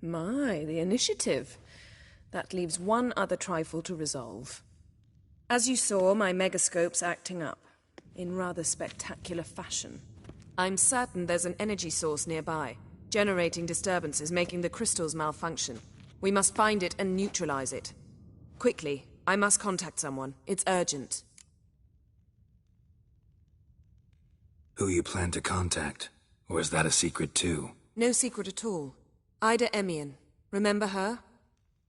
My, the initiative. That leaves one other trifle to resolve. As you saw, my megascope's acting up, in rather spectacular fashion. I'm certain there's an energy source nearby, generating disturbances, making the crystals malfunction. We must find it and neutralize it. Quickly, I must contact someone. It's urgent. Who you plan to contact? Or is that a secret too? No secret at all. Ida Emian. Remember her?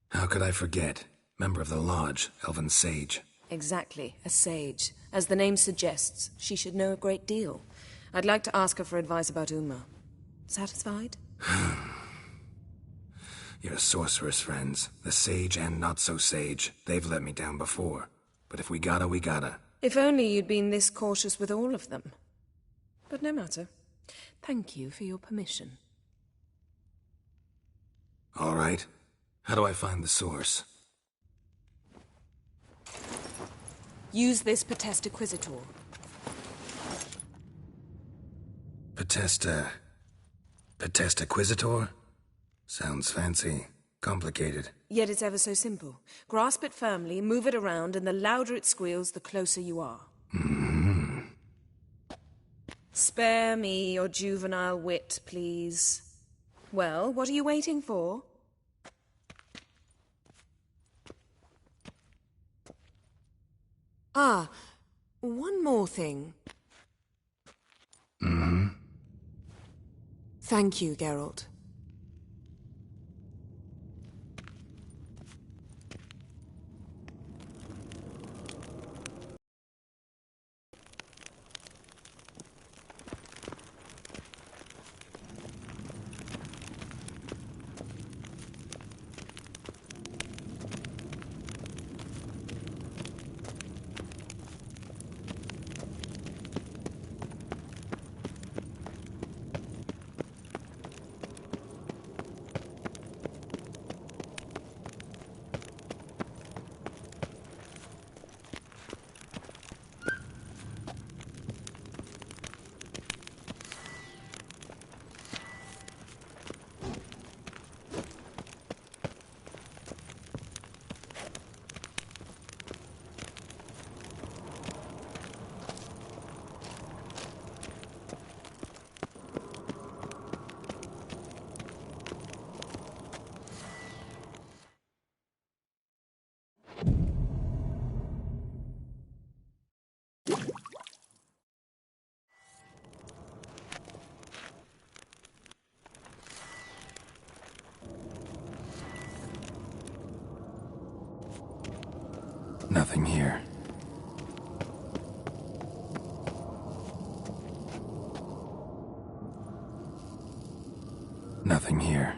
How could I forget? Member of the Lodge, Elven Sage. Exactly, a sage. As the name suggests, she should know a great deal. I'd like to ask her for advice about Uma. Satisfied? Your sorceress friends, the sage and not-so-sage, they've let me down before. But if we gotta, we gotta. If only you'd been this cautious with all of them. But no matter. Thank you for your permission. All right. How do I find the source? Use this Potesta Quisitor. Potesta Quisitor? Sounds fancy. Complicated. Yet it's ever so simple. Grasp it firmly, move it around, and the louder it squeals, the closer you are. Spare me your juvenile wit, please. Well, what are you waiting for? Ah, one more thing. Thank you, Geralt. Nothing here. Nothing here.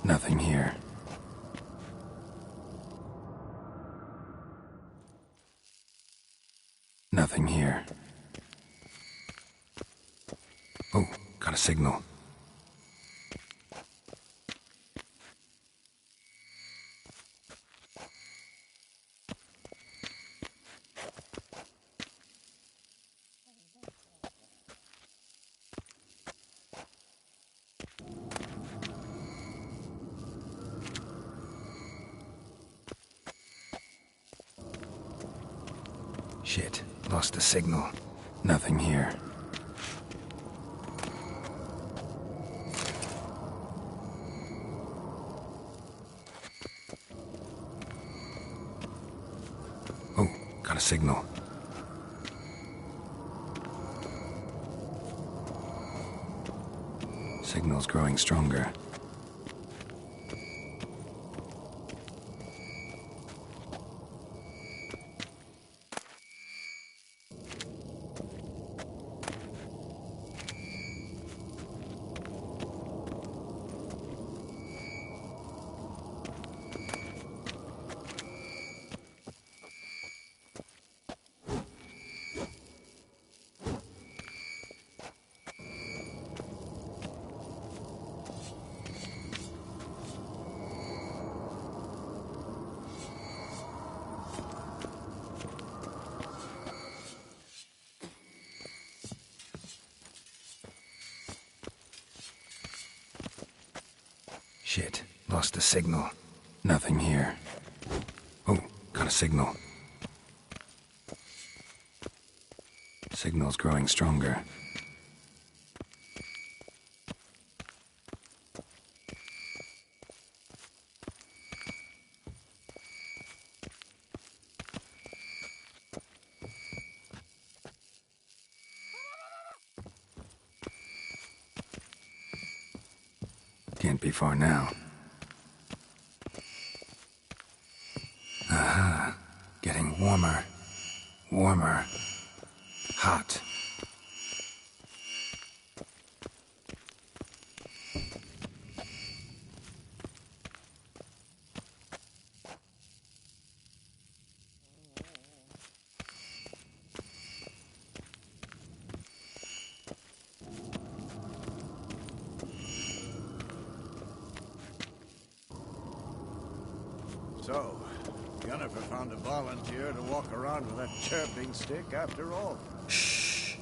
Nothing here. Nothing here. Oh, got a signal. Shit, lost the signal. Nothing here. Oh, got a signal. Signal's growing stronger. Shit, lost the signal. Nothing here. Oh, got a signal. Signal's growing stronger. Can't be far now. Aha. Getting warmer. Warmer. Hot. So, Jennifer found a volunteer to walk around with that chirping stick after all. Shh.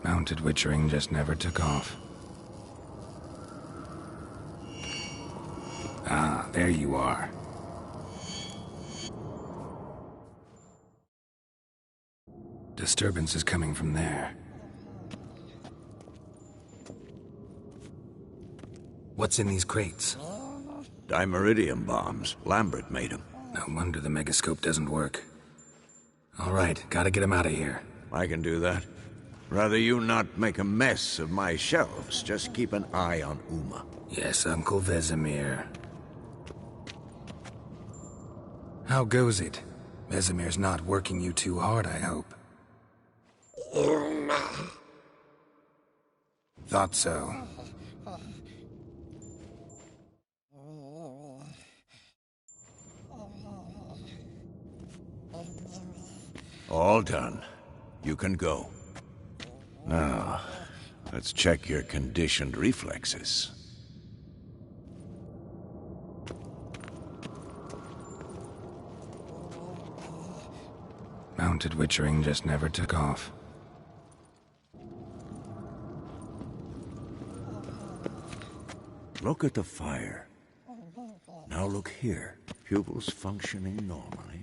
Mounted witchering just never took off. Ah, there you are. Disturbance is coming from there. What's in these crates? Dimeridium bombs. Lambert made them. No wonder the megascope doesn't work. All right, gotta get him out of here. I can do that. Rather you not make a mess of my shelves. Just keep an eye on Uma. Yes, Uncle Vesemir. How goes it? Vesemir's not working you too hard, I hope. Thought so. All done. You can go. Now, let's check your conditioned reflexes. Mounted witchering just never took off. Look at the fire. Now look here. Pupils functioning normally.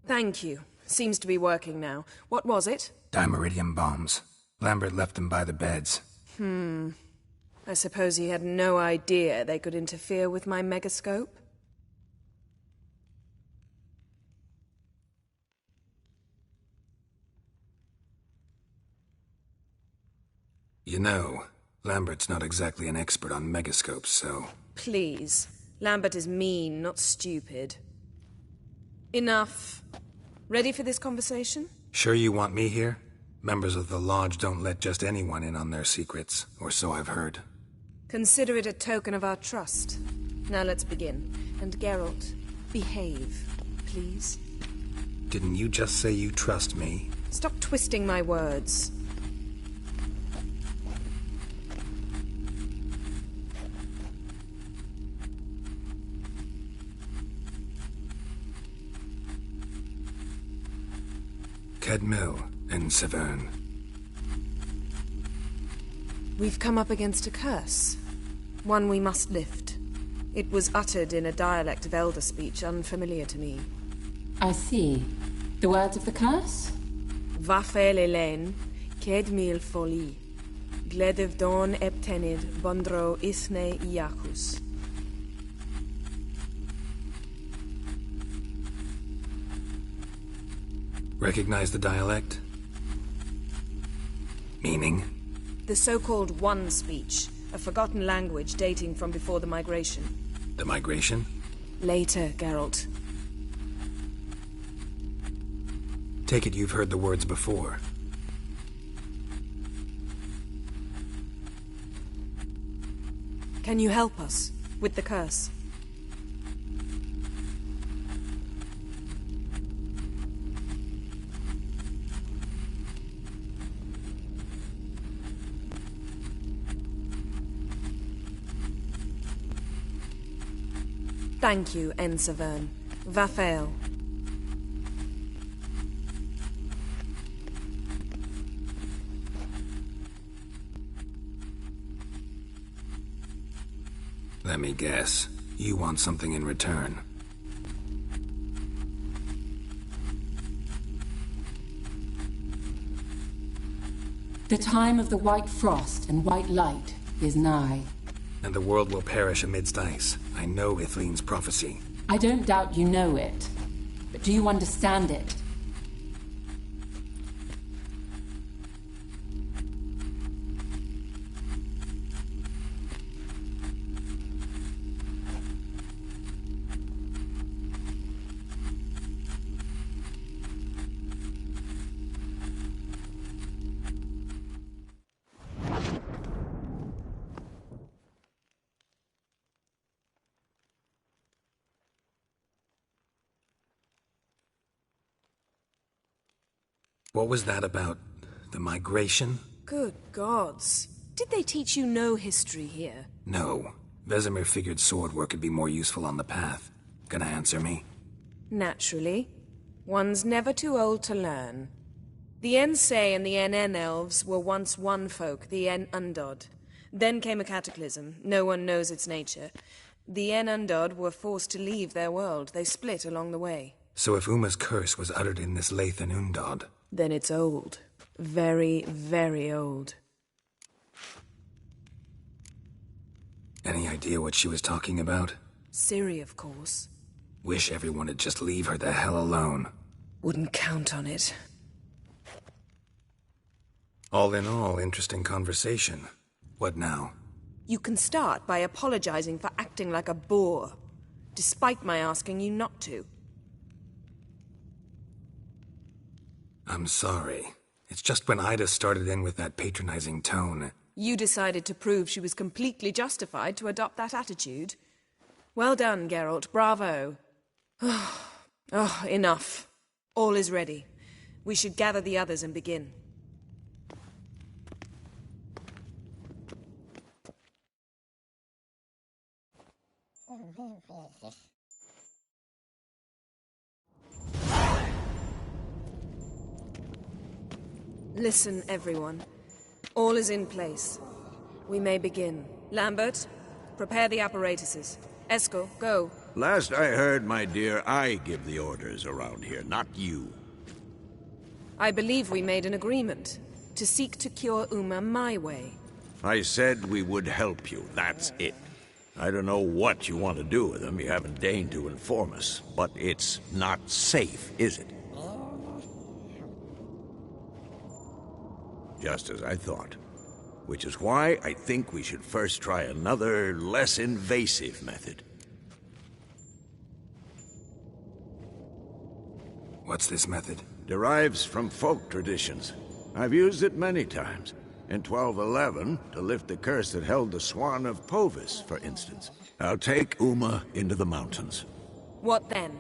Thank you. Seems to be working now. What was it? Dimeridium bombs. Lambert left them by the beds. I suppose he had no idea they could interfere with my megascope? You know, Lambert's not exactly an expert on megascopes, so... Please. Lambert is mean, not stupid. Enough. Ready for this conversation? Sure you want me here? Members of the Lodge don't let just anyone in on their secrets, or so I've heard. Consider it a token of our trust. Now let's begin. And Geralt, behave, please. Didn't you just say you trust me? Stop twisting my words. Kedmil and Severn. We've come up against a curse. One we must lift. It was uttered in a dialect of Elder speech unfamiliar to me. I see. The words of the curse? Vafel Elen, Kedmil Foli, Gledev Don Eptenid, Bondro Isne Iacus. Recognize the dialect? Meaning? The so-called One speech, a forgotten language dating from before the migration. The migration? Later, Geralt. Take it you've heard the words before. Can you help us with the curse? Thank you, Severn. Vafel. Let me guess. You want something in return. The time of the white frost and white light is nigh. And the world will perish amidst ice. I know Ithleen's prophecy. I don't doubt you know it. But do you understand it? What was that about? The migration? Good gods. Did they teach you no history here? No. Vesemir figured sword work could be more useful on the path. Gonna answer me? Naturally. One's never too old to learn. The Ensei and the NN elves were once one folk, the En Undod. Then came a cataclysm. No one knows its nature. The En Undod were forced to leave their world. They split along the way. So if Uma's curse was uttered in this Lathan Undod... Then it's old. Very, very old. Any idea what she was talking about? Ciri, of course. Wish everyone would just leave her the hell alone. Wouldn't count on it. All in all, interesting conversation. What now? You can start by apologizing for acting like a boor, despite my asking you not to. I'm sorry. It's just when Ida started in with that patronizing tone... You decided to prove she was completely justified to adopt that attitude. Well done, Geralt. Bravo. Oh, enough. All is ready. We should gather the others and begin. Listen, everyone. All is in place. We may begin. Lambert, prepare the apparatuses. Eskel, go. Last I heard, my dear, I give the orders around here, not you. I believe we made an agreement to seek to cure Uma my way. I said we would help you, that's it. I don't know what you want to do with them, you haven't deigned to inform us, but it's not safe, is it? Just as I thought. Which is why I think we should first try another, less invasive method. What's this method? Derives from folk traditions. I've used it many times. In 1211, to lift the curse that held the Swan of Povis, for instance. I'll take Uma into the mountains. What then?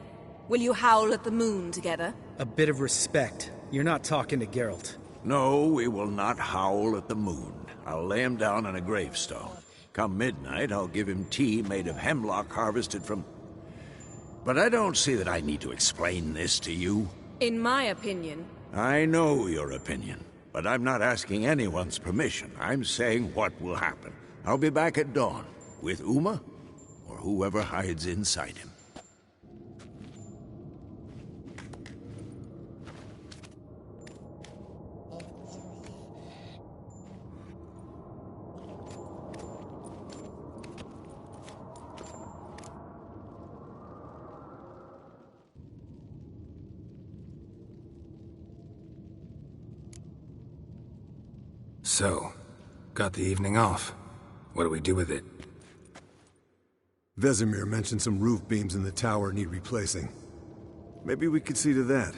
Will you howl at the moon together? A bit of respect. You're not talking to Geralt. No, we will not howl at the moon. I'll lay him down on a gravestone. Come midnight, I'll give him tea made of hemlock harvested from... But I don't see that I need to explain this to you. In my opinion... I know your opinion, but I'm not asking anyone's permission. I'm saying what will happen. I'll be back at dawn, with Uma, or whoever hides inside him. So, got the evening off. What do we do with it? Vesemir mentioned some roof beams in the tower need replacing. Maybe we could see to that.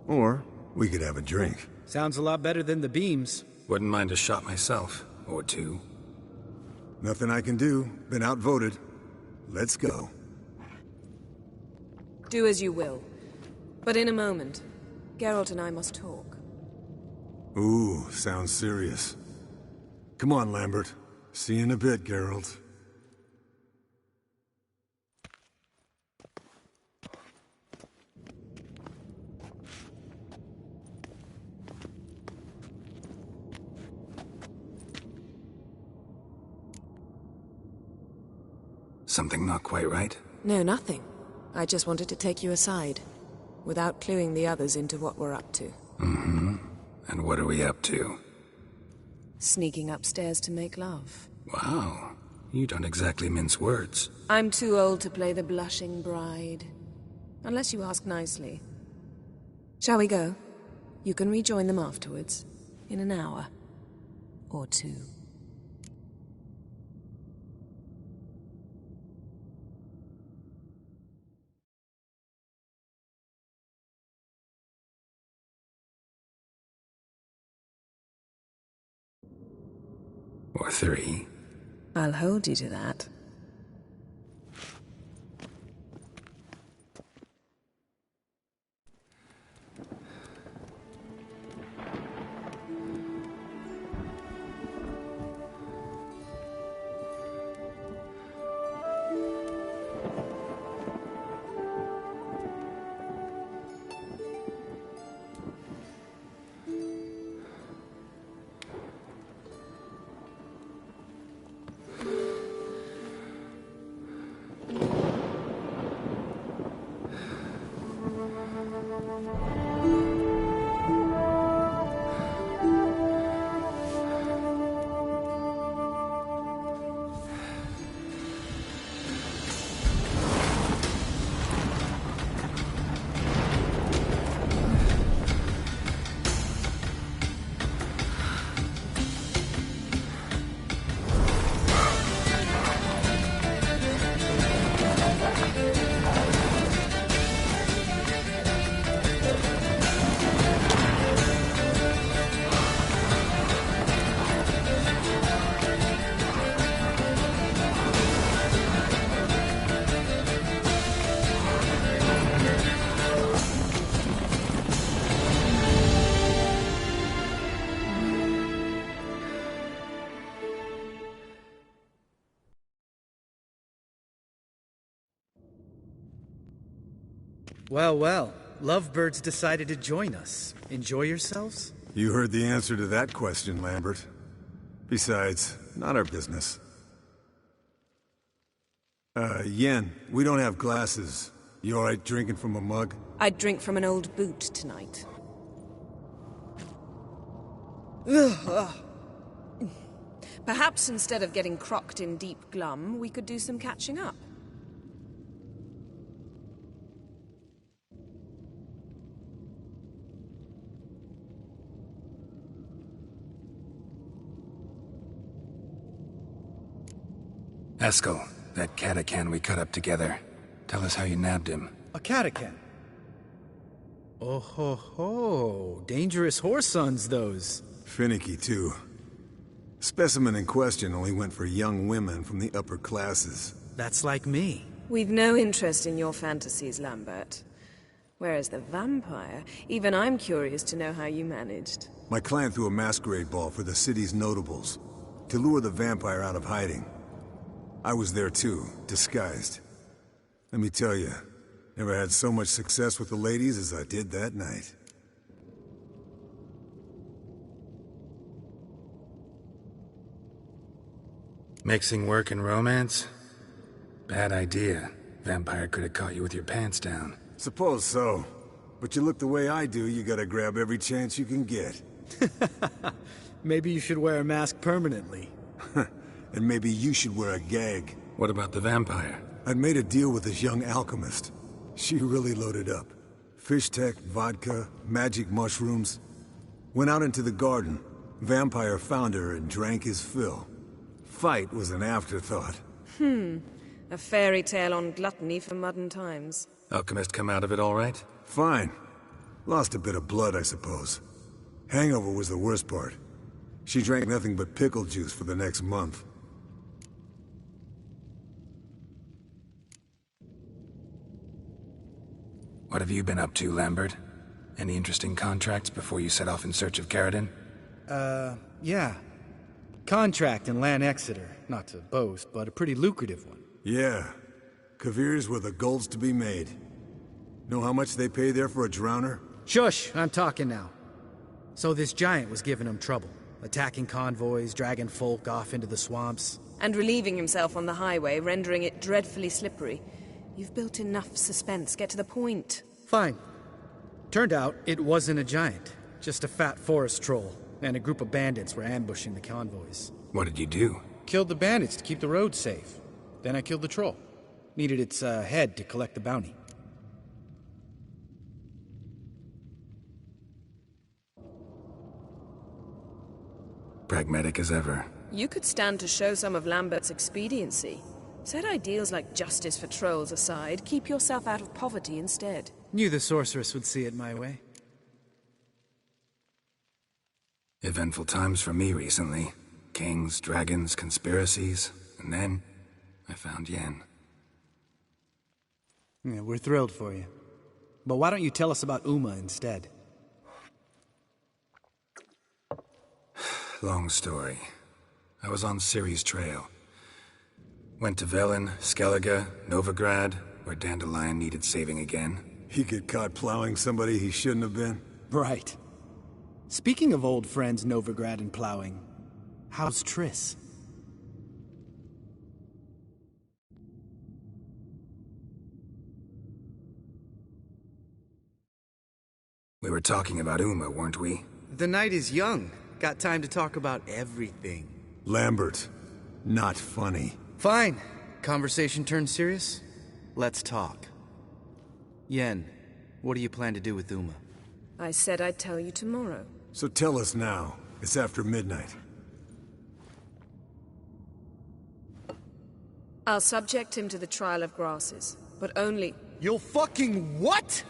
Or we could have a drink. Sounds a lot better than the beams. Wouldn't mind a shot myself. Or two. Nothing I can do. Been outvoted. Let's go. Do as you will. But in a moment, Geralt and I must talk. Ooh, sounds serious. Come on, Lambert. See you in a bit, Geralt. Something not quite right? No, nothing. I just wanted to take you aside, without cluing the others into what we're up to. Mm-hmm. And what are we up to? Sneaking upstairs to make love. Wow. You don't exactly mince words. I'm too old to play the blushing bride. Unless you ask nicely. Shall we go? You can rejoin them afterwards. In an hour. Or two. Or three. I'll hold you to that. Well, well. Lovebirds decided to join us. Enjoy yourselves? You heard the answer to that question, Lambert. Besides, not our business. Yen, we don't have glasses. You alright drinking from a mug? I'd drink from an old boot tonight. Perhaps instead of getting crocked in deep glum, we could do some catching up. Eskel, that catacan we cut up together. Tell us how you nabbed him. A catacan? Oh ho ho. Dangerous whoresons, those. Finicky, too. Specimen in question only went for young women from the upper classes. That's like me. We've no interest in your fantasies, Lambert. Whereas the vampire, even I'm curious to know how you managed. My client threw a masquerade ball for the city's notables, to lure the vampire out of hiding. I was there too, disguised. Let me tell you, never had so much success with the ladies as I did that night. Mixing work and romance? Bad idea. Vampire could have caught you with your pants down. Suppose so. But you look the way I do, you gotta grab every chance you can get. Maybe you should wear a mask permanently. And maybe you should wear a gag. What about the vampire? I'd made a deal with this young alchemist. She really loaded up. Fish tech, vodka, magic mushrooms. Went out into the garden. Vampire found her and drank his fill. Fight was an afterthought. A fairy tale on gluttony for modern times. Alchemist come out of it all right? Fine. Lost a bit of blood, I suppose. Hangover was the worst part. She drank nothing but pickle juice for the next month. What have you been up to, Lambert? Any interesting contracts before you set off in search of Carradine? Yeah. Contract in Lan Exeter. Not to boast, but a pretty lucrative one. Yeah. Kavir's were the gold's to be made. Know how much they pay there for a drowner? Shush! I'm talking now. So this giant was giving him trouble. Attacking convoys, dragging folk off into the swamps. And relieving himself on the highway, rendering it dreadfully slippery. You've built enough suspense. Get to the point. Fine. Turned out it wasn't a giant. Just a fat forest troll. And a group of bandits were ambushing the convoys. What did you do? Killed the bandits to keep the road safe. Then I killed the troll. Needed its head to collect the bounty. Pragmatic as ever. You could stand to show some of Lambert's expediency. Set ideals like justice for trolls aside, keep yourself out of poverty instead. Knew the sorceress would see it my way. Eventful times for me recently. Kings, dragons, conspiracies, and then I found Yen. Yeah, we're thrilled for you. But why don't you tell us about Uma instead? Long story. I was on Ciri's trail. Went to Velen, Skellige, Novigrad, where Dandelion needed saving again. He get caught plowing somebody he shouldn't have been? Right. Speaking of old friends Novigrad and plowing, how's Triss? We were talking about Uma, weren't we? The night is young. Got time to talk about everything. Lambert, not funny. Fine. Conversation turned serious? Let's talk. Yen, what do you plan to do with Uma? I said I'd tell you tomorrow. So tell us now. It's after midnight. I'll subject him to the trial of grasses, but only... You'll fucking what?!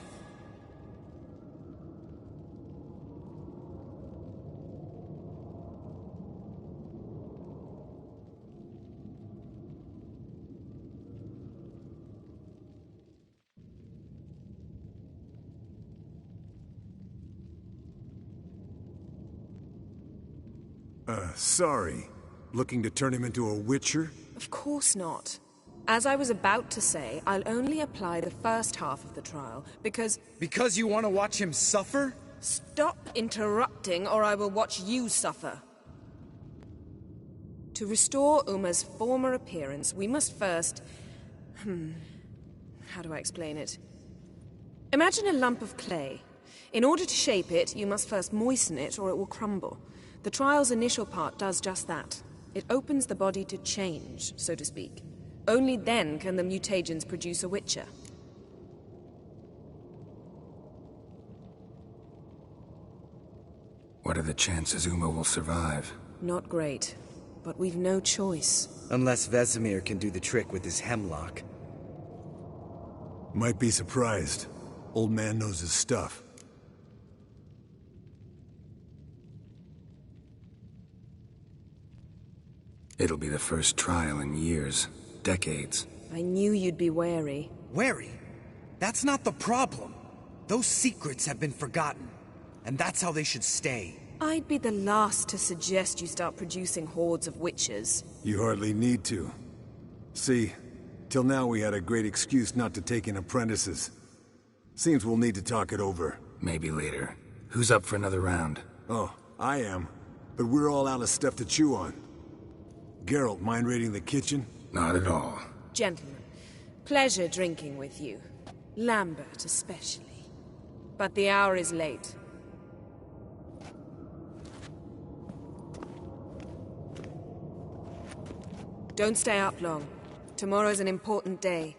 Sorry. Looking to turn him into a witcher? Of course not. As I was about to say, I'll only apply the first half of the trial, because... Because you want to watch him suffer? Stop interrupting, or I will watch you suffer. To restore Uma's former appearance, we must first... How do I explain it? Imagine a lump of clay. In order to shape it, you must first moisten it, or it will crumble. The trial's initial part does just that. It opens the body to change, so to speak. Only then can the mutagens produce a witcher. What are the chances Uma will survive? Not great, but we've no choice. Unless Vesemir can do the trick with his hemlock. Might be surprised. Old man knows his stuff. It'll be the first trial in years. Decades. I knew you'd be wary. Wary? That's not the problem. Those secrets have been forgotten. And that's how they should stay. I'd be the last to suggest you start producing hordes of witches. You hardly need to. See, till now we had a great excuse not to take in apprentices. Seems we'll need to talk it over. Maybe later. Who's up for another round? Oh, I am. But we're all out of stuff to chew on. Geralt, mind raiding the kitchen? Not at all. Gentlemen, pleasure drinking with you. Lambert especially. But the hour is late. Don't stay up long. Tomorrow's an important day.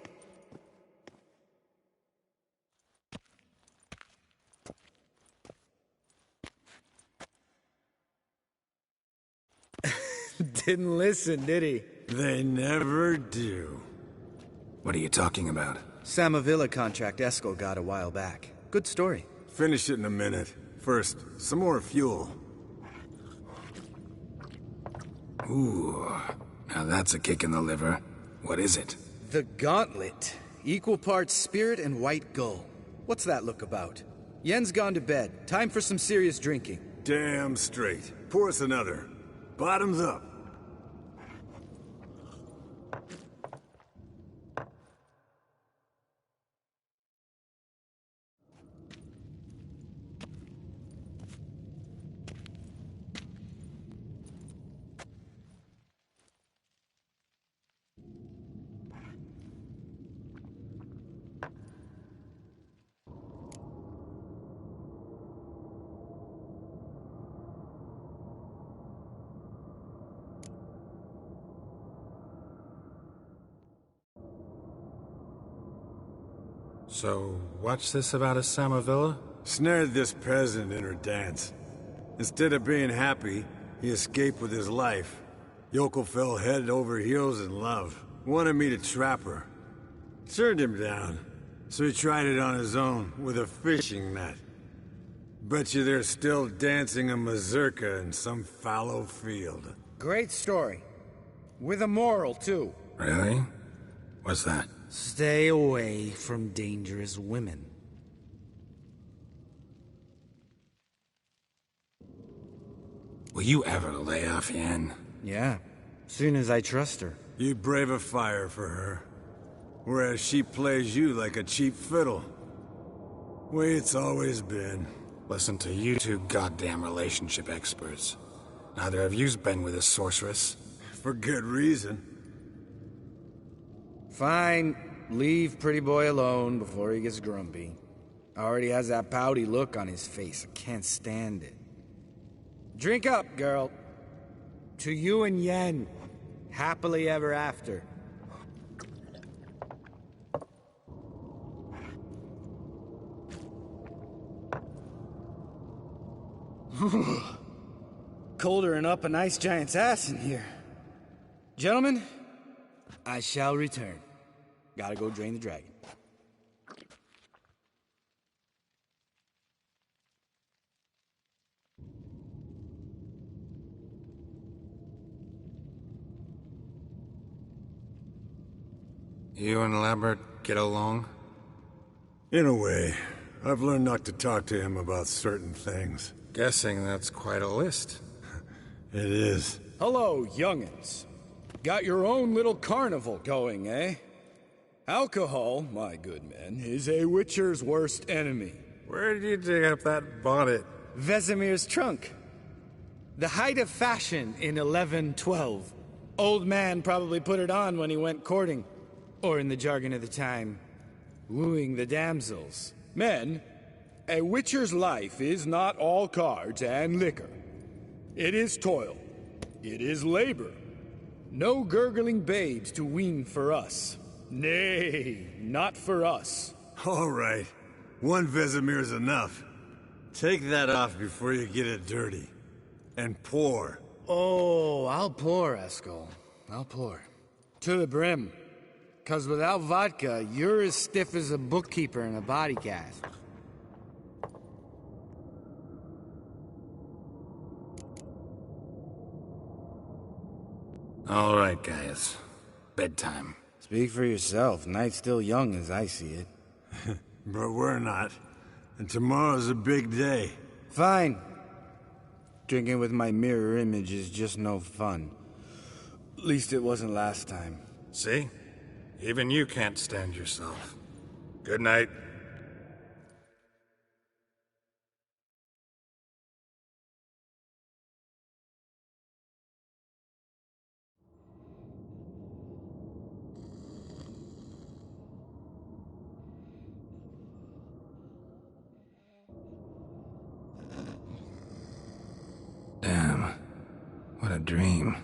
Didn't listen, did he? They never do. What are you talking about? Samavilla contract Eskel got a while back. Good story. Finish it in a minute. First, some more fuel. Ooh, now that's a kick in the liver. What is it? The Gauntlet. Equal parts spirit and white gull. What's that look about? Yen's gone to bed. Time for some serious drinking. Damn straight. Pour us another. Bottoms up. So, what's this about a Samavilla? Snared this peasant in her dance. Instead of being happy, he escaped with his life. Yoko fell head over heels in love. Wanted me to trap her. Turned him down. So he tried it on his own, with a fishing net. Bet you they're still dancing a mazurka in some fallow field. Great story. With a moral, too. Really? What's that? Stay away from dangerous women. Will you ever lay off, Yen? Yeah, soon as I trust her. You brave a fire for her. Whereas she plays you like a cheap fiddle. Way it's always been. Listen to you two goddamn relationship experts. Neither of you's been with a sorceress. For good reason. Fine. Leave pretty boy alone before he gets grumpy. Already has that pouty look on his face. I can't stand it. Drink up, girl. To you and Yen. Happily ever after. Colder than up a nice giant's ass in here. Gentlemen, I shall return. Gotta go drain the dragon. You and Lambert get along? In a way. I've learned not to talk to him about certain things. Guessing that's quite a list. It is. Hello, young'uns. Got your own little carnival going, eh? Alcohol, my good men, is a witcher's worst enemy. Where did you dig up that bonnet? Vesemir's trunk. The height of fashion in 1112. Old man probably put it on when he went courting. Or in the jargon of the time, wooing the damsels. Men, a witcher's life is not all cards and liquor. It is toil. It is labor. No gurgling babes to wean for us. Nay, not for us. All right. One Vesemir's enough. Take that off before you get it dirty. And pour. Oh, I'll pour, Eskel. I'll pour. To the brim. 'Cause without vodka, you're as stiff as a bookkeeper in a body cast. All right, guys. Bedtime. Speak for yourself. Night's still young as I see it. But we're not. And tomorrow's a big day. Fine. Drinking with my mirror image is just no fun. At least it wasn't last time. See? Even you can't stand yourself. Good night. Damn. What a dream.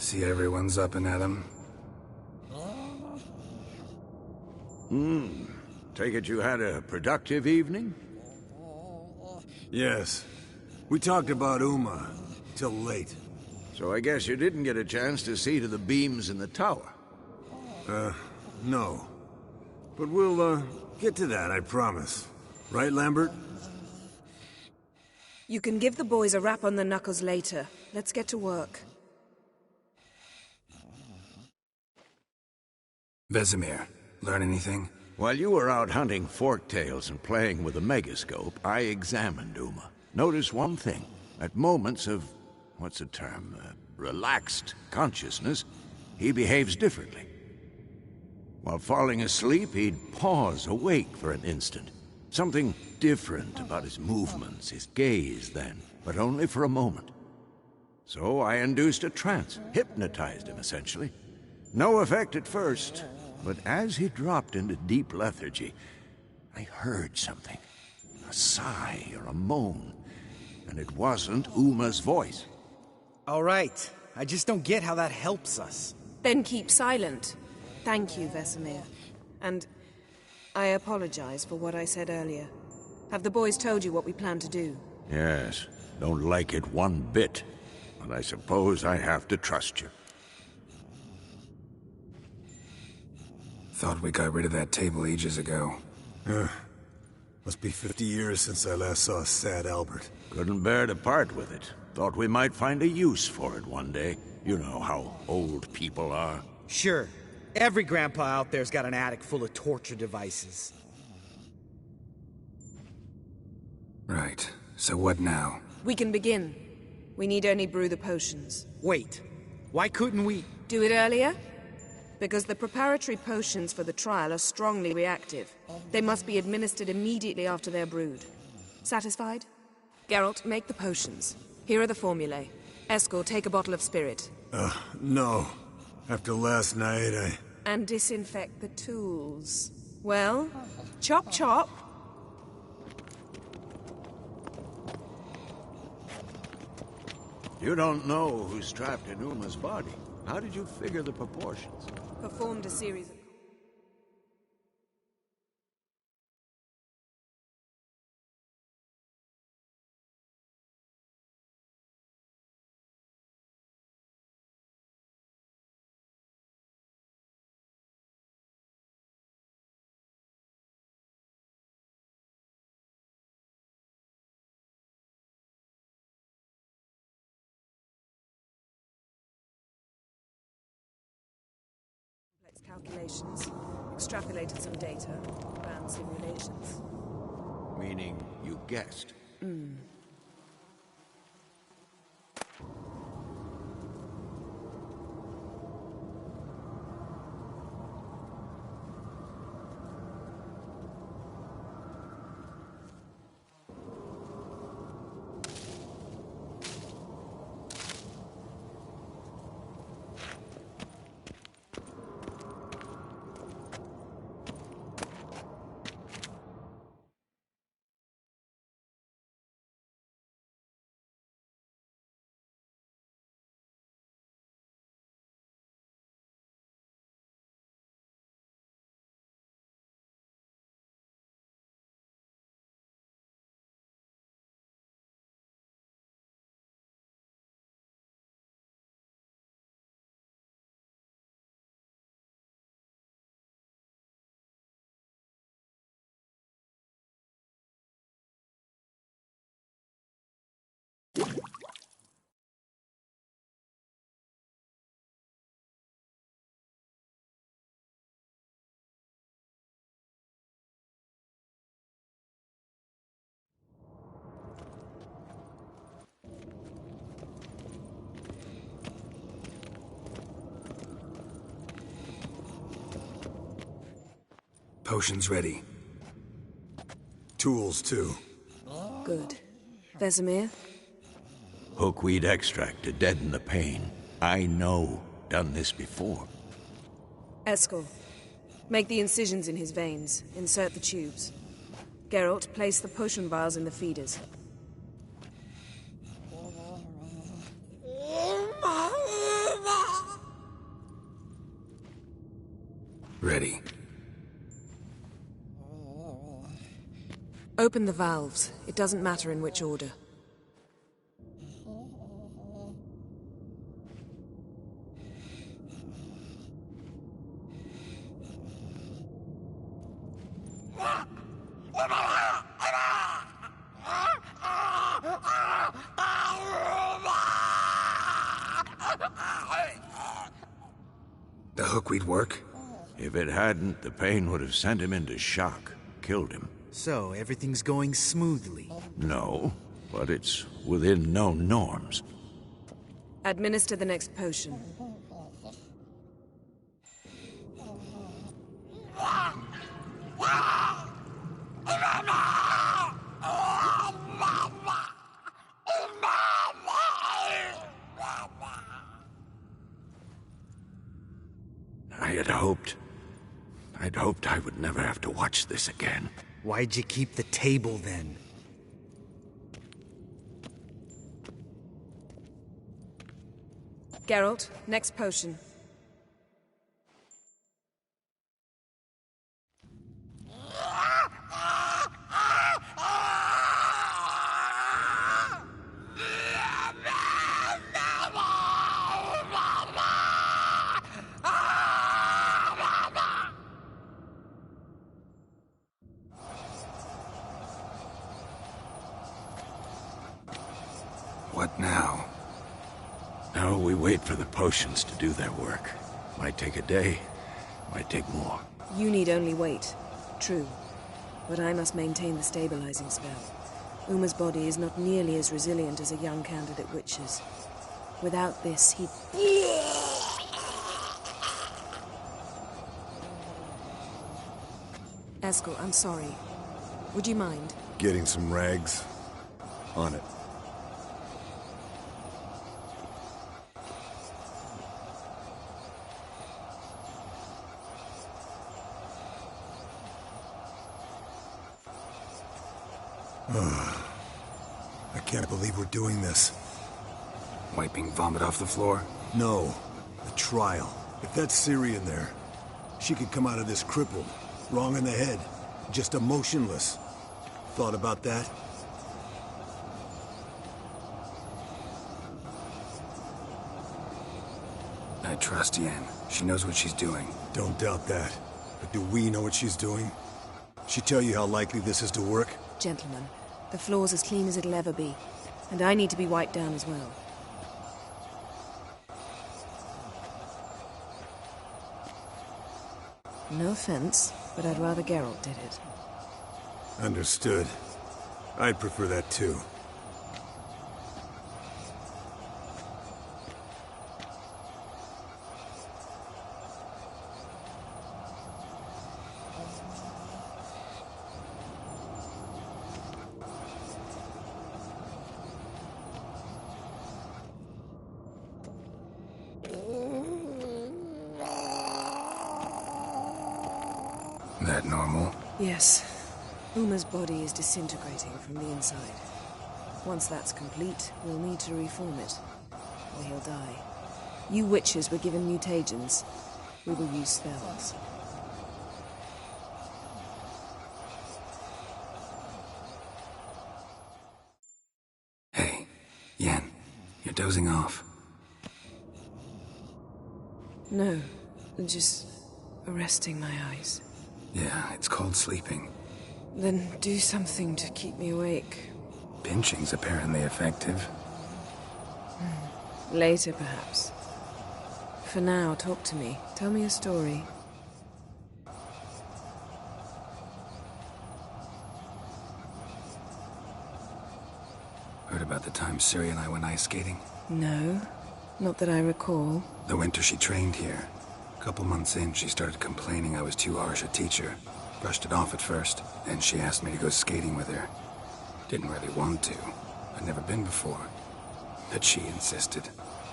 See everyone's up and at 'em. Take it you had a productive evening? Yes. We talked about Uma till late. So I guess you didn't get a chance to see to the beams in the tower. No. But we'll, get to that, I promise. Right, Lambert? You can give the boys a rap on the knuckles later. Let's get to work. Vesemir, learn anything? While you were out hunting forktails and playing with a megascope, I examined Uma. Notice one thing. At moments of, what's the term, relaxed consciousness, he behaves differently. While falling asleep, he'd pause awake for an instant. Something different about his movements, his gaze then, but only for a moment. So I induced a trance, hypnotized him essentially. No effect at first, but as he dropped into deep lethargy, I heard something. A sigh or a moan, and it wasn't Uma's voice. All right. I just don't get how that helps us. Then keep silent. Thank you, Vesemir. And I apologize for what I said earlier. Have the boys told you what we plan to do? Yes, don't like it one bit, but I suppose I have to trust you. Thought we got rid of that table ages ago. Must be 50 years since I last saw sad Albert. Couldn't bear to part with it. Thought we might find a use for it one day. You know how old people are. Sure. Every grandpa out there's got an attic full of torture devices. Right. So what now? We can begin. We need only brew the potions. Wait. Why couldn't we... Do it earlier? Because the preparatory potions for the trial are strongly reactive. They must be administered immediately after they're brewed. Satisfied? Geralt, make the potions. Here are the formulae. Eskel, take a bottle of spirit. No. After last night, And disinfect the tools. Well, chop chop. You don't know who's trapped in Uma's body. How did you figure the proportions? Performed a series of... calculations, extrapolated some data, ran simulations. Meaning you guessed? Potions ready. tools too. Good. Vesemir? Hookweed extract to deaden the pain. I know. Done this before. Eskel, make the incisions in his veins. Insert the tubes. Geralt, place the potion vials in the feeders. Ready. Open the valves. It doesn't matter in which order. The hookweed work? If it hadn't, the pain would have sent him into shock. Killed him. So, everything's going smoothly. No, but it's within known norms. Administer the next potion. I'd hoped I would never have to watch this again. Why'd you keep the table then? Geralt, next potion. What now? Now we wait for the potions to do their work. Might take a day, might take more. You need only wait. True. But I must maintain the stabilizing spell. Uma's body is not nearly as resilient as a young candidate witch's. Without this, he'd... Eskel, I'm sorry. Would you mind? Getting some rags? On it. I can't believe we're doing this. Wiping vomit off the floor? No. The trial. If that's Siri in there, she could come out of this crippled, wrong in the head, just emotionless. Thought about that? I trust Yen. She knows what she's doing. Don't doubt that. But do we know what she's doing? She tell you how likely this is to work? Gentlemen, the floor's as clean as it'll ever be. And I need to be wiped down as well. No offense, but I'd rather Geralt did it. Understood. I'd prefer that too. That normal? Yes. Uma's body is disintegrating from the inside. Once that's complete, we'll need to reform it, or he'll die. You witches were given mutagens. We will use spells. Hey, Yen, you're dozing off. No, just resting my eyes. Yeah, it's called sleeping. Then do something to keep me awake. Pinching's apparently effective. Later, perhaps. For now, talk to me. Tell me a story. Heard about the time Ciri and I went ice skating? No, not that I recall. The winter she trained here. A couple months in, she started complaining I was too harsh a teacher. Brushed it off at first, then she asked me to go skating with her. Didn't really want to. I'd never been before. But she insisted.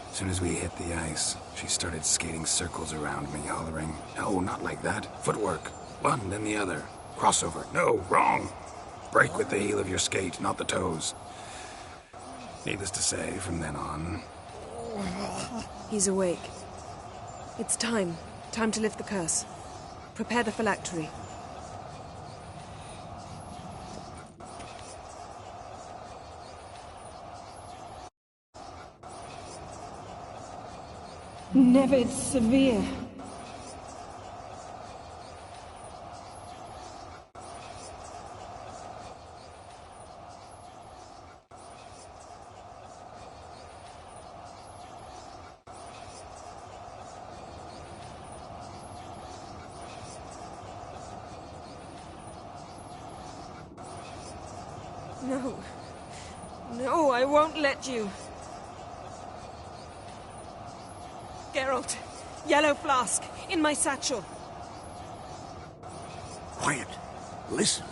As soon as we hit the ice, she started skating circles around me, hollering, "No, not like that. Footwork. One, then the other. Crossover. No, wrong. Break with the heel of your skate, not the toes." Needless to say, from then on... He's awake. It's time. Time to lift the curse. Prepare the phylactery. Never it's severe. No. No, I won't let you. Geralt, yellow flask, in my satchel. Quiet. Listen.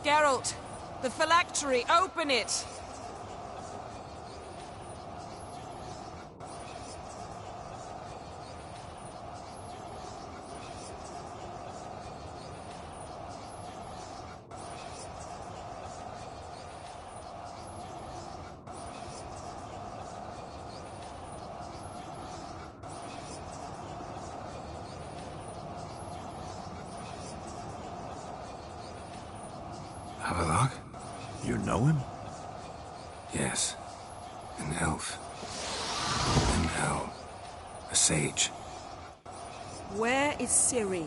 Geralt, the phylactery, open it! Havelock? You know him? Yes. An elf. An elf. A sage. Where is Ciri?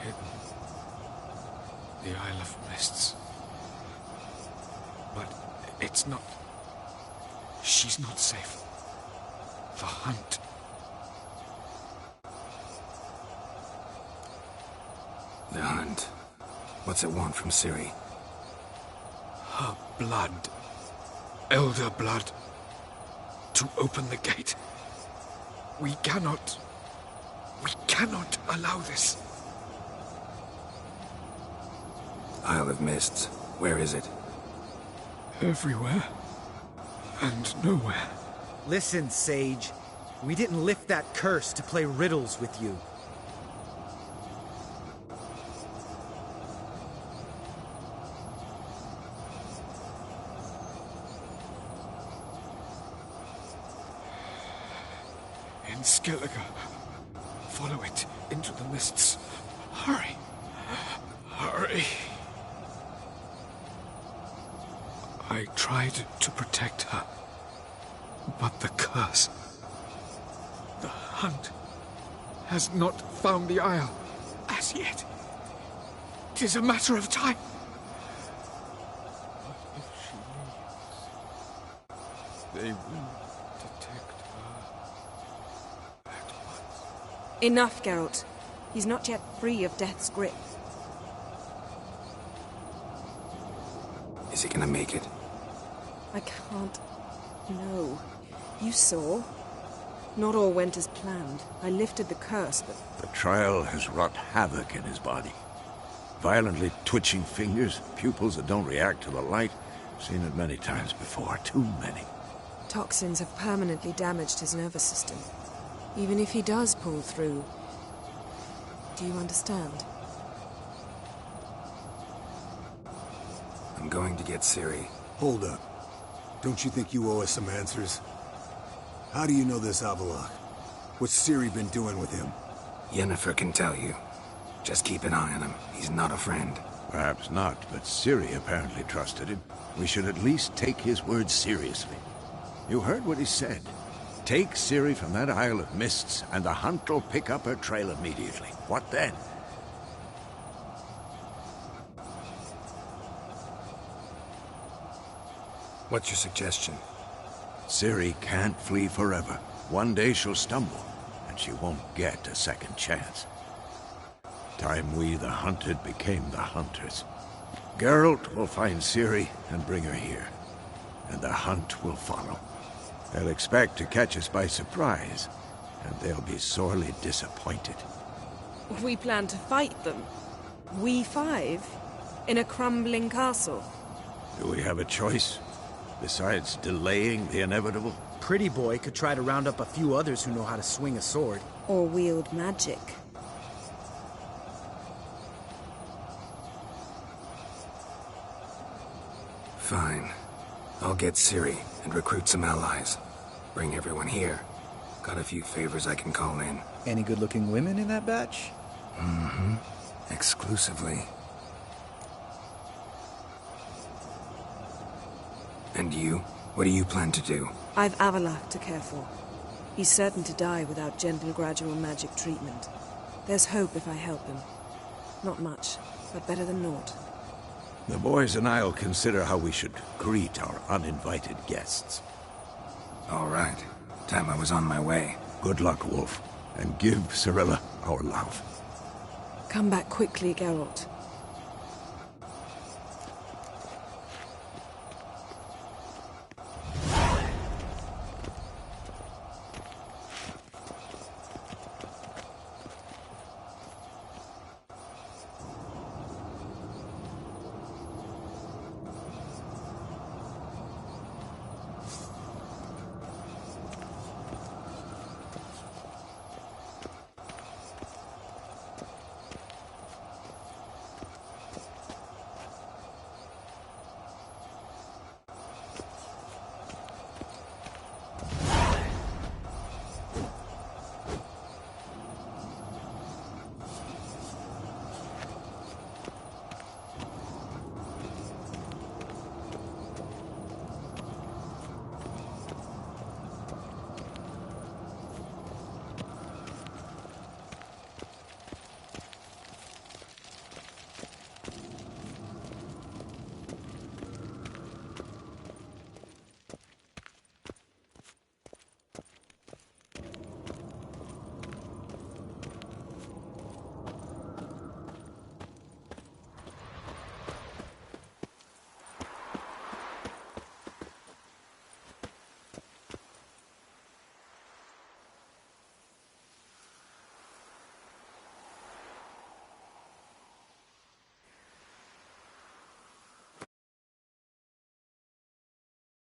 hidden the Isle of Mists. But it's not... She's not safe. The hunt... The hunt. What's it want from Ciri? Her blood. Elder blood. To open the gate. We cannot allow this. Isle of Mists. Where is it? Everywhere. And nowhere. Listen, Sage. We didn't lift that curse to play riddles with you. In Skellige. Follow it into the mists. Hurry. Hurry. I tried to protect her. But the curse... The hunt has not found the Isle as yet. 'Tis a matter of time. But if she leaves, they will detect her at once. Enough, Geralt. He's not yet free of death's grip. Is he gonna make it? I can't... No. You saw. Not all went as planned. I lifted the curse, but... The trial has wrought havoc in his body. Violently twitching fingers, pupils that don't react to the light. Seen it many times before, too many. Toxins have permanently damaged his nervous system. Even if he does pull through... Do you understand? I'm going to get Ciri. Hold up. Don't you think you owe us some answers? How do you know this Avalok? What's Ciri been doing with him? Yennefer can tell you. Just keep an eye on him. He's not a friend. Perhaps not, but Ciri apparently trusted him. We should at least take his words seriously. You heard what he said. Take Ciri from that Isle of Mists, and the hunt will pick up her trail immediately. What then? What's your suggestion? Ciri can't flee forever. One day she'll stumble, and she won't get a second chance. Time we, the hunted, became the hunters. Geralt will find Ciri and bring her here, and the hunt will follow. They'll expect to catch us by surprise, and they'll be sorely disappointed. We plan to fight them. We five? In a crumbling castle? Do we have a choice? Besides delaying the inevitable? Pretty Boy could try to round up a few others who know how to swing a sword. Or wield magic. Fine. I'll get Ciri and recruit some allies. Bring everyone here. Got a few favors I can call in. Any good-looking women in that batch? Mm-hmm. Exclusively. And you? What do you plan to do? I've Avalok to care for. He's certain to die without gentle, gradual magic treatment. There's hope if I help him. Not much, but better than naught. The boys and I'll consider how we should greet our uninvited guests. All right. Time I was on my way. Good luck, Wolf. And give Cirilla our love. Come back quickly, Geralt.